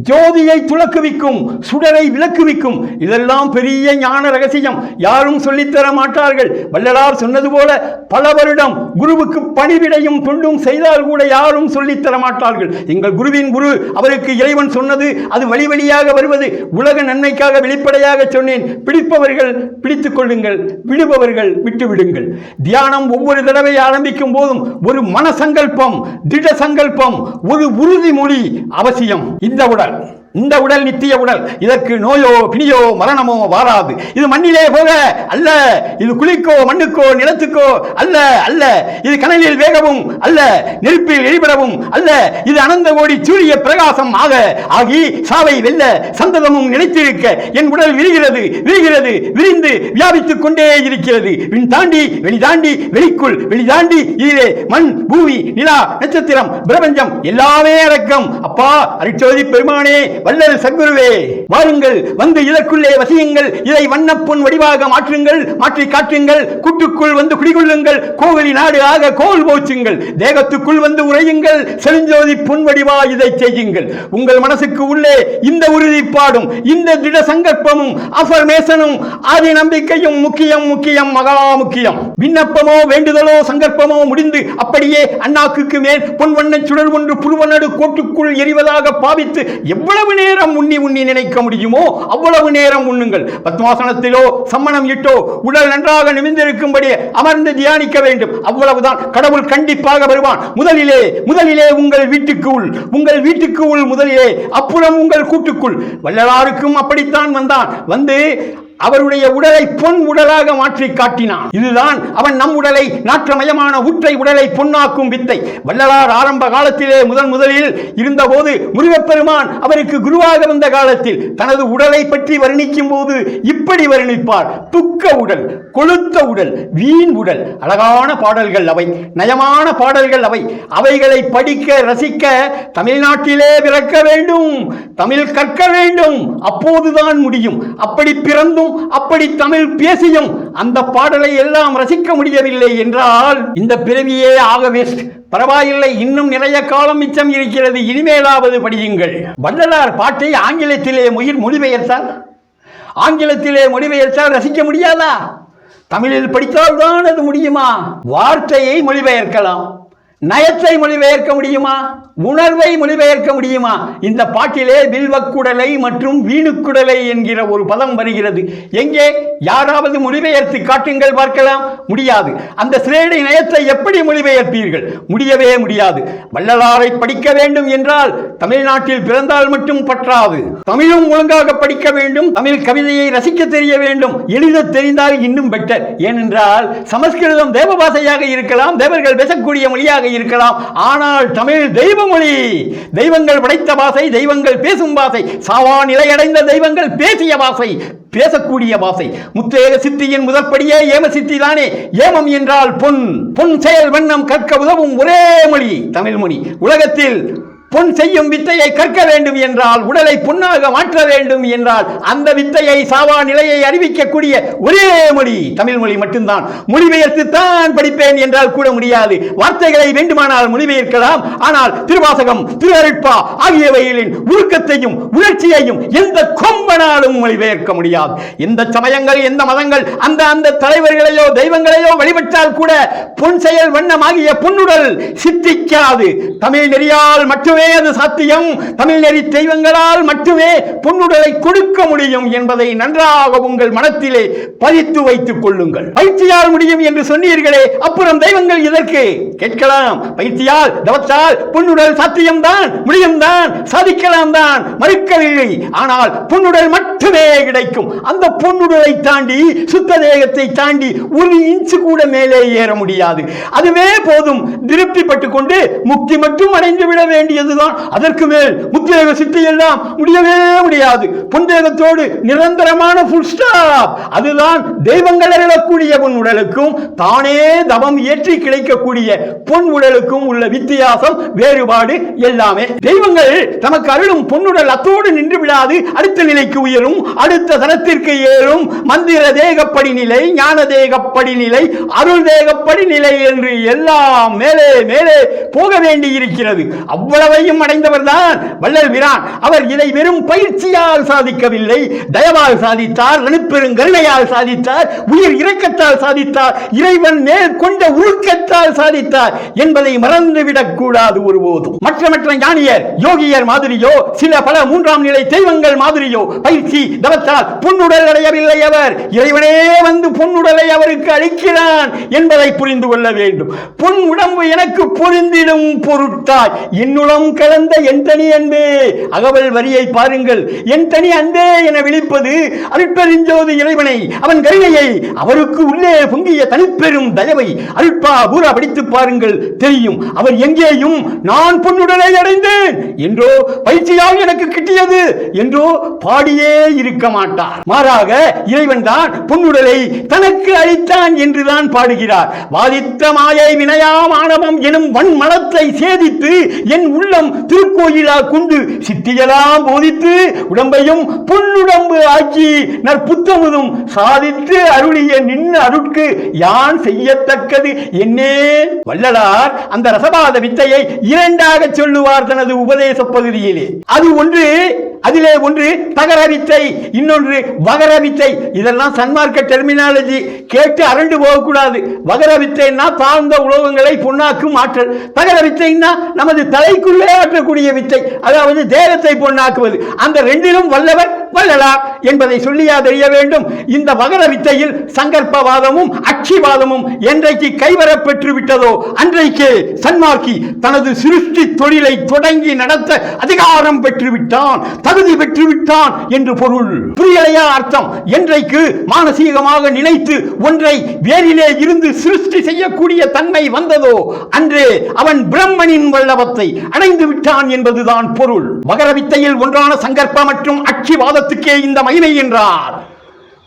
ஜோதியை துலக்குவிக்கும், சுடரை விளக்குவிக்கும். இதெல்லாம் பெரிய ஞான ரகசியம், யாரும் சொல்லித்தர மாட்டார்கள். வள்ளலார் சொன்னது போல பல வருடம் குருவுக்கு பணிவிடையும் தொண்டும் செய்தால் கூட யாரும் சொல்லித்தர மாட்டார்கள். எங்கள் குருவின் குரு, அவருக்கு இறைவன் சொன்னது அது வழி வழியாக வருவது. உலக நன்மைக்காக வெளிப்படையாக சொன்னேன். பிடிப்பவர்கள் பிடித்துக் கொள்ளுங்கள், விடுபவர்கள் விட்டுவிடுங்கள். தியானம் ஒவ்வொரு தடவை ஆரம்பிக்கும் போதும் ஒரு மனசங்கல்பம், திட சங்கல்பம், ஒரு உறுதிமொழி அவசியம். இந்த உடல் நித்திய உடல், இதற்கு நோயோ பிணியோ மரணமோ வாராது. இது மண்ணிலே போக அல்ல, இது குளிக்கோ மண்ணுக்கோ நிலத்துக்கோ அல்ல அல்ல, இது கனலில் வேகவும் அல்ல, நெருப்பில் எரிபடவும் அல்ல, இது அனந்த கோடி சூரிய பிரகாசம் ஆகி சாவை வெல்ல சந்ததமும் நிலைத்திருக்க என் உடல் விரிகிறது விரிகிறது, விரிந்து வியாபித்துக் கொண்டே இருக்கிறது. விண் தாண்டி வெளி தாண்டி வெளிக்குள், வெளி தாண்டி இதிலே மண் பூமி நிலா நட்சத்திரம் பிரபஞ்சம் எல்லாமே அடக்கம். அப்பா அருட்சோதி பெருமானே, வள்ளல் சத்குருவே, வாருங்கள், வந்து இதற்குள்ளே வசியுங்கள். இதை வண்ணப்பொன் வடிவாக மாற்றுங்கள், மாற்றி காட்டுங்கள். கூட்டுக்குள் வந்து குடிகொள்ளுங்கள், கோவிலி நாடு ஆக கோல் போச்சுங்கள். தேகத்துக்குள் வந்து உரையுங்கள், செழுஞ்சோதி பொன் வடிவா இதை செய்யுங்கள். உங்கள் மனசுக்கு உள்ளே இந்த உறுதிப்பாடும், இந்த திட சங்கற்பமும், அஃபர்மேஷனும், ஆதி நம்பிக்கையும் முக்கியம், முக்கியம், மகா முக்கியம். விண்ணப்பமோ வேண்டுதலோ சங்கற்பமோ முடிந்து அப்படியே அண்ணாக்குக்கு மேல் பொன் வண்ண சுடர் ஒன்று புருவநடு கோட்டுக்குள் எரிவதாக பாவித்து எவ்வளவு நேரம் உண்ணி நினைக்க முடியுமோ அவ்வளவு நேரம் உண்ணுங்கள். பத்மாசனத்திலோ சம்மணம் இட்டோ உடல் நன்றாக நிமிர்ந்திருக்கும்படி அமர்ந்து தியானிக்க வேண்டும். அவ்வளவுதான். கடவுள் கண்டிப்பாக வருவான். முதலிலே உங்கள் வீட்டுக்கு உள் முதலிலே, அப்புறம் உங்கள் கூட்டுக்குள். வள்ளலாருக்கும் அப்படித்தான் வந்தான். வந்து அவருடைய உடலை பொன் உடலாக மாற்றி காட்டினான். இதுதான் அவன் நம் உடலை நாற்றமயமான ஊற்றை உடலை பொன்னாக்கும் வித்தை. வள்ளலார் ஆரம்ப காலத்திலே முதலில் இருந்தபோது முருகப்பெருமான் அவருக்கு குருவாக வந்த காலத்தில் தனது உடலை பற்றி வர்ணிக்கும் போது இப்படி வர்ணிப்பார்: துக்க உடல், கொழுத்த உடல், வீண் உடல். அழகான பாடல்கள் அவை, நயமான பாடல்கள் அவை. அவைகளை படிக்க ரசிக்க தமிழ்நாட்டிலே பிறக்க வேண்டும், தமிழ் கற்க வேண்டும், அப்போதுதான் முடியும். அப்படி பிறந்தும் அப்படி தமிழ் பேசியும் அந்த பாடலை எல்லாம் ரசிக்க முடியவில்லை என்றால் இந்த பிறவியே ஆக வேஸ்ட். பரவாயில்லை, இன்னும் நிறைய காலம் மிச்சம் இருக்கிறது, இனிமேலாவது படியுங்கள். வள்ளலார் பாட்டை ஆங்கிலத்திலே மொழிபெயர்த்தால் ரசிக்க முடியாதா? தமிழில் படித்தால்தான் அது முடியுமா? வார்த்தையை மொழிபெயர்க்கலாம், நயத்தை மொழிபெயர்க்க முடியுமா? உணர்வை மொழிபெயர்க்க முடியுமா? இந்த பாட்டிலே வில்வக்குடலை மற்றும் வீணுக்குடலை என்கிற ஒரு பதம் வருகிறது. எங்கே? யாராவது மொழிபெயர்த்து காட்டுங்கள் பார்க்கலாம். முடியாது. அந்த சிலேடை நயத்தை எப்படி மொழிபெயர்ப்பீர்கள்? முடியவே முடியாது. வள்ளலாரை படிக்க வேண்டும் என்றால் தமிழ்நாட்டில் பிறந்தால் மட்டும் பற்றாது, தமிழும் ஒழுங்காக படிக்க வேண்டும், தமிழ் கவிதையை ரசிக்க தெரிய வேண்டும். எழுத தெரிந்தால் இன்னும் பெட்டர். ஏனென்றால் சமஸ்கிருதம் தேவபாஷையாக இருக்கலாம், தேவர்கள் பேசக்கூடிய மொழியாக இருக்கலாம். ஆனால் தமிழ் தெய்வ மொழி, தெய்வங்கள் படைத்த பாஷை, தெய்வங்கள் பேசும் பாஷை, சாவா நிலையடைந்த தெய்வங்கள் பேசிய பாஷை, பேசக்கூடிய பாஷை. முத்தேக சித்தியின் முதற்படியே ஏம சித்தி தானே. ஏமம் என்றால் பொன், பொன் செயல் வண்ணம் கற்க உதவும் ஒரே மொழி தமிழ் மொழி. உலகத்தில் பொன் செய்யும் வித்தையை கற்க வேண்டும் என்றால், உடலை பொன்னாக மாற்ற வேண்டும் என்றால், அந்த வித்தையை சாவா நிலையை அறிவிக்கக்கூடிய ஒரே மொழி தமிழ் மொழி மட்டும்தான். மொழிபெயர்த்து தான் படிப்பேன் என்றால் கூட முடியாது. வார்த்தைகளை வேண்டுமானால் மொழிபெயர்க்கலாம், ஆனால் திருவாசகம், திரு அருட்பா ஆகியவைகளின் உருக்கத்தையும் உணர்ச்சியையும் எந்த கொம்பனாலும் மொழிபெயர்க்க முடியாது. எந்த சமயங்கள், எந்த மதங்கள் அந்த தலைவர்களையோ தெய்வங்களையோ வழிபட்டால் கூட பொன் செயல் வண்ணமாகிய பொன்னுடல் சித்திக்காது. தமிழ் நெறியால் மட்டுமே அது சாத்தியம். தமிழ் நெறி தெய்வங்களால் மட்டுமே பொன்னுடலை கொடுக்க முடியும் என்பதை நன்றாக உங்கள் மனத்திலே பதித்து வைத்துக் கொள்ளுங்கள். பயிற்சியால் முடியும் என்று சொன்னீர்களே, அப்புறம் தெய்வங்கள் இதற்கு கேட்கலாம். பயிற்சியால், தவத்தால் பொன்னுடல் சாத்தியம்தான், முடியும்தான், சாதிக்கலாம் தான், மறுக்கவில்லை. ஆனால் பொன்னுடல் மட்டுமே கிடைக்கும். அந்த பொன்னுடலை தாண்டி, சுத்த தேகத்தை தாண்டி ஒரு இன்ச்சு கூட மேலே ஏற முடியாது. அதுவே போதும். திருப்திப்பட்டுக் கொண்டு முக்தி மட்டும் அடைந்து விட வேண்டியது. அதற்கு மேல் முத்தேக சித்தி எல்லாம் முடியவே முடியாது. பொன்தேகத்தோடு நிரந்தரமான ஃபுல் ஸ்டாப். அதுதான் தெய்வங்கள் அருளக்கூடிய பொன் உடலுக்கும் தானே தவம் ஏற்றி கிடைக்கக்கூடிய பொன் உடலுக்கும் உள்ள வித்தியாசம், வேறுபாடு எல்லாமே. தெய்வங்கள் தமக்கு அருளும் பொன்னுடல் அத்தோடு நின்று விடாது, அடுத்த நிலைக்கு உயரும், அடுத்த தரத்திற்கு ஏறும். மந்திர தேகப்படி நிலை, ஞான தேகப்படி நிலை, அருள் தேகப்படி நிலை என்று எல்லாம் மேலே மேலே போக வேண்டி இருக்கிறது. அவ்வளவையும் அடைந்தவர் தான் வள்ளல் பிரான். அவர் இதை வெறும் பயிற்சியால் சாதிக்கவில்லை, தயவால் சாதித்தார், பெருங்கருணையால் சாதித்தார், உயிர் இரக்கத்தால் சாதித்தார், இறைவன் மேல் கொண்ட உருக்கத்தால் சாதித்தார் என்பதை மறந்துவிடக் கூடாது ஒருபோதும். மற்ற ஞானியர், யோகியர் மாதிரியோ, சில பல மூன்றாம் நிலை தெய்வங்கள் மாதிரியோ பயிற்சி தவத்தால் பொன்னுடல் அடையவில்லை. அவர் இறைவனே வந்து பொன்னுடலை அவருக்கு அளிக்கிறான் என்பதை புரிந்து கொள்ள வேண்டும். பொன் உடம்பு எனக்கு பொருந்திடும் பொருட்டாய் என்னுளம் கலந்த என் தனி அன்பே. அகவல் வரியை பாருங்கள். என் தனி அன்பே என விழிப்பது அருட்பெருஞ்சோதி இறைவனை, அவன் கருணையை, அவருக்கு உள்ளே பொங்கிய தனிப்பெரும் தயவை. அருட்பா பூரா படித்து பாருங்கள், தெரியும். அவர் எங்கேயும் நான் பொன்னுடலை அடைந்தேன் என்றோ, பயிற்சியால் எனக்கு கிட்டியது என்றோ பாடியே இருக்க மாட்டார். மாறாக இறைவன் தான் பொன்னுடலை தனக்கு அளித்தான் என்றுதான் பாடுகிறார். வாதித்த மாயை வினையாம் ஆணவம் எனும் வன்மலத்தை சேதித்து என் உள்ளம் திருக்கோயிலா கொண்டு சித்தியெல்லாம் போதித்து உடம்பையும் பொன்னுடம்பு ஆக்கி நற்புத்தமுதும் சாதித்து அருளிய நின்ன அருட்கு யான் செய்யத்தக்கது என்னே. வள்ளலார் அந்த ரசபாத வித்தையை இரண்டாக சொல்லுவார் தனது உபதேச பகுதியிலே. அது ஒன்று, அதிலே ஒன்று தகர வித்தை, இன்னொன்று வகர வித்தை. இதெல்லாம் சன்மார்க்க டெர்மினாலஜி, கேட்டு அரண்டு போகக்கூடாது. வகர வித்தைன்னா தாழ்ந்த உலோகங்களை பொன்னாக்கும் ஆற்றல். தகர வித்தைன்னா நமது தலைக்குள்ளே ஆற்றக்கூடிய வித்தை, அதாவது தேகத்தை பொன்னாக்குவது. அந்த ரெண்டிலும் வல்லவர் வள்ளலார் என்பதை சொல்லியா தெரிய வேண்டும். இந்த மகர வித்தையில் சங்கற்பவாதமும் அச்சிவாதமும் என்றைக்கு கைவரப் பெற்று விட்டதோ அன்றைக்கே சன்மார்க்கி தனது சிருஷ்டி தொழிலை தொடங்கி நடத்த அதிகாரம் பெற்றுவிட்டான், தகுதி பெற்றுவிட்டான் என்று பொருள். புரியலையா அர்த்தம்? என்றைக்கு மானசீகமாக நினைத்து ஒன்றை வேரிலே இருந்து சிருஷ்டி செய்யக்கூடிய தன்மை வந்ததோ அன்றே அவன் பிரம்மனின் வல்லவத்தை அடைந்து விட்டான் என்பதுதான் பொருள். மகர வித்தையில் ஒன்றான சங்கற்ப மற்றும் அச்சிவாதத்துக்கே இந்த மகிமை என்றார்.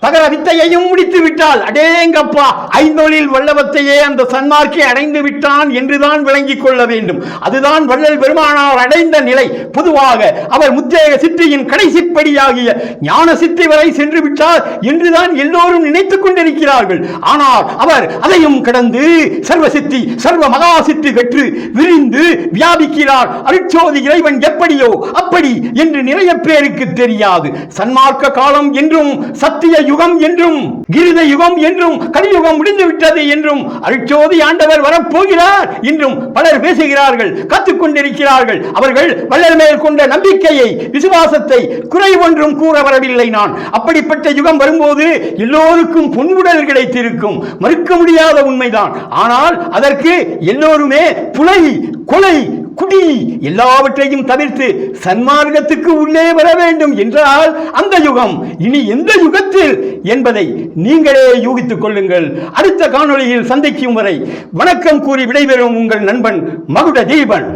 தகர வித்தையையும் முடித்து விட்டால் அடேங்கப்பா ஐந்தொழில் வல்லவத்தையே அந்த சன்மார்க்கி அடைந்து விட்டான் என்றுதான் விளங்கிக் கொள்ள வேண்டும். அதுதான் வள்ளல் பெருமானார் அடைந்த நிலை. பொதுவாக அவர் முத்தேக சித்தியின் கடைசிப்படியாகிய ஞான சித்தி வரை சென்று விட்டார் என்றுதான் எல்லோரும் நினைத்துக் கொண்டிருக்கிறார்கள். ஆனால் அவர் அதையும் கடந்து சர்வ சித்தி சர்வ மகா சித்தி பெற்று விரிந்து வியாபிக்கிறார். அருட்சோதி இறைவன் எப்படியோ அப்படி என்று நிறைய பேருக்கு தெரியாது. சன்மார்க்க காலம் என்றும் சத்திய யுகம் என்றும் கிருத யுகம் என்றும் கலியுகம் முடிந்து விட்டது என்றும் அருட்சோதி ஆண்டவர் வரப்போகிறார் என்றும் பலர் பேசுகிறார்கள், கத்துக்கொண்டிருக்கிறார்கள். அவர்கள் வள்ளல் மேல் கொண்ட நம்பிக்கையை விசுவாசத்தை குறை ஒன்றும் கூற வரவில்லை. நான் அப்படிப்பட்ட யுகம் வரும்போது எல்லோருக்கும் பொன்வுடல் கிடைத்திருக்கும், மறுக்க முடியாத உண்மைதான். ஆனால் அதற்கு எல்லோருமே புலை கொலை குடி எல்லாவற்றையும் தவிர்த்து சன்மார்க்கத்துக்கு உள்ளே வர வேண்டும் என்றால் அந்த யுகம் இனி எந்த யுகத்தில் என்பதை நீங்களே யூகித்துக் கொள்ளுங்கள். அடுத்த காணொளியில் சந்திக்கும் வரை வணக்கம் கூறி விடைபெறும் உங்கள் நண்பன் மகுட தீபன்.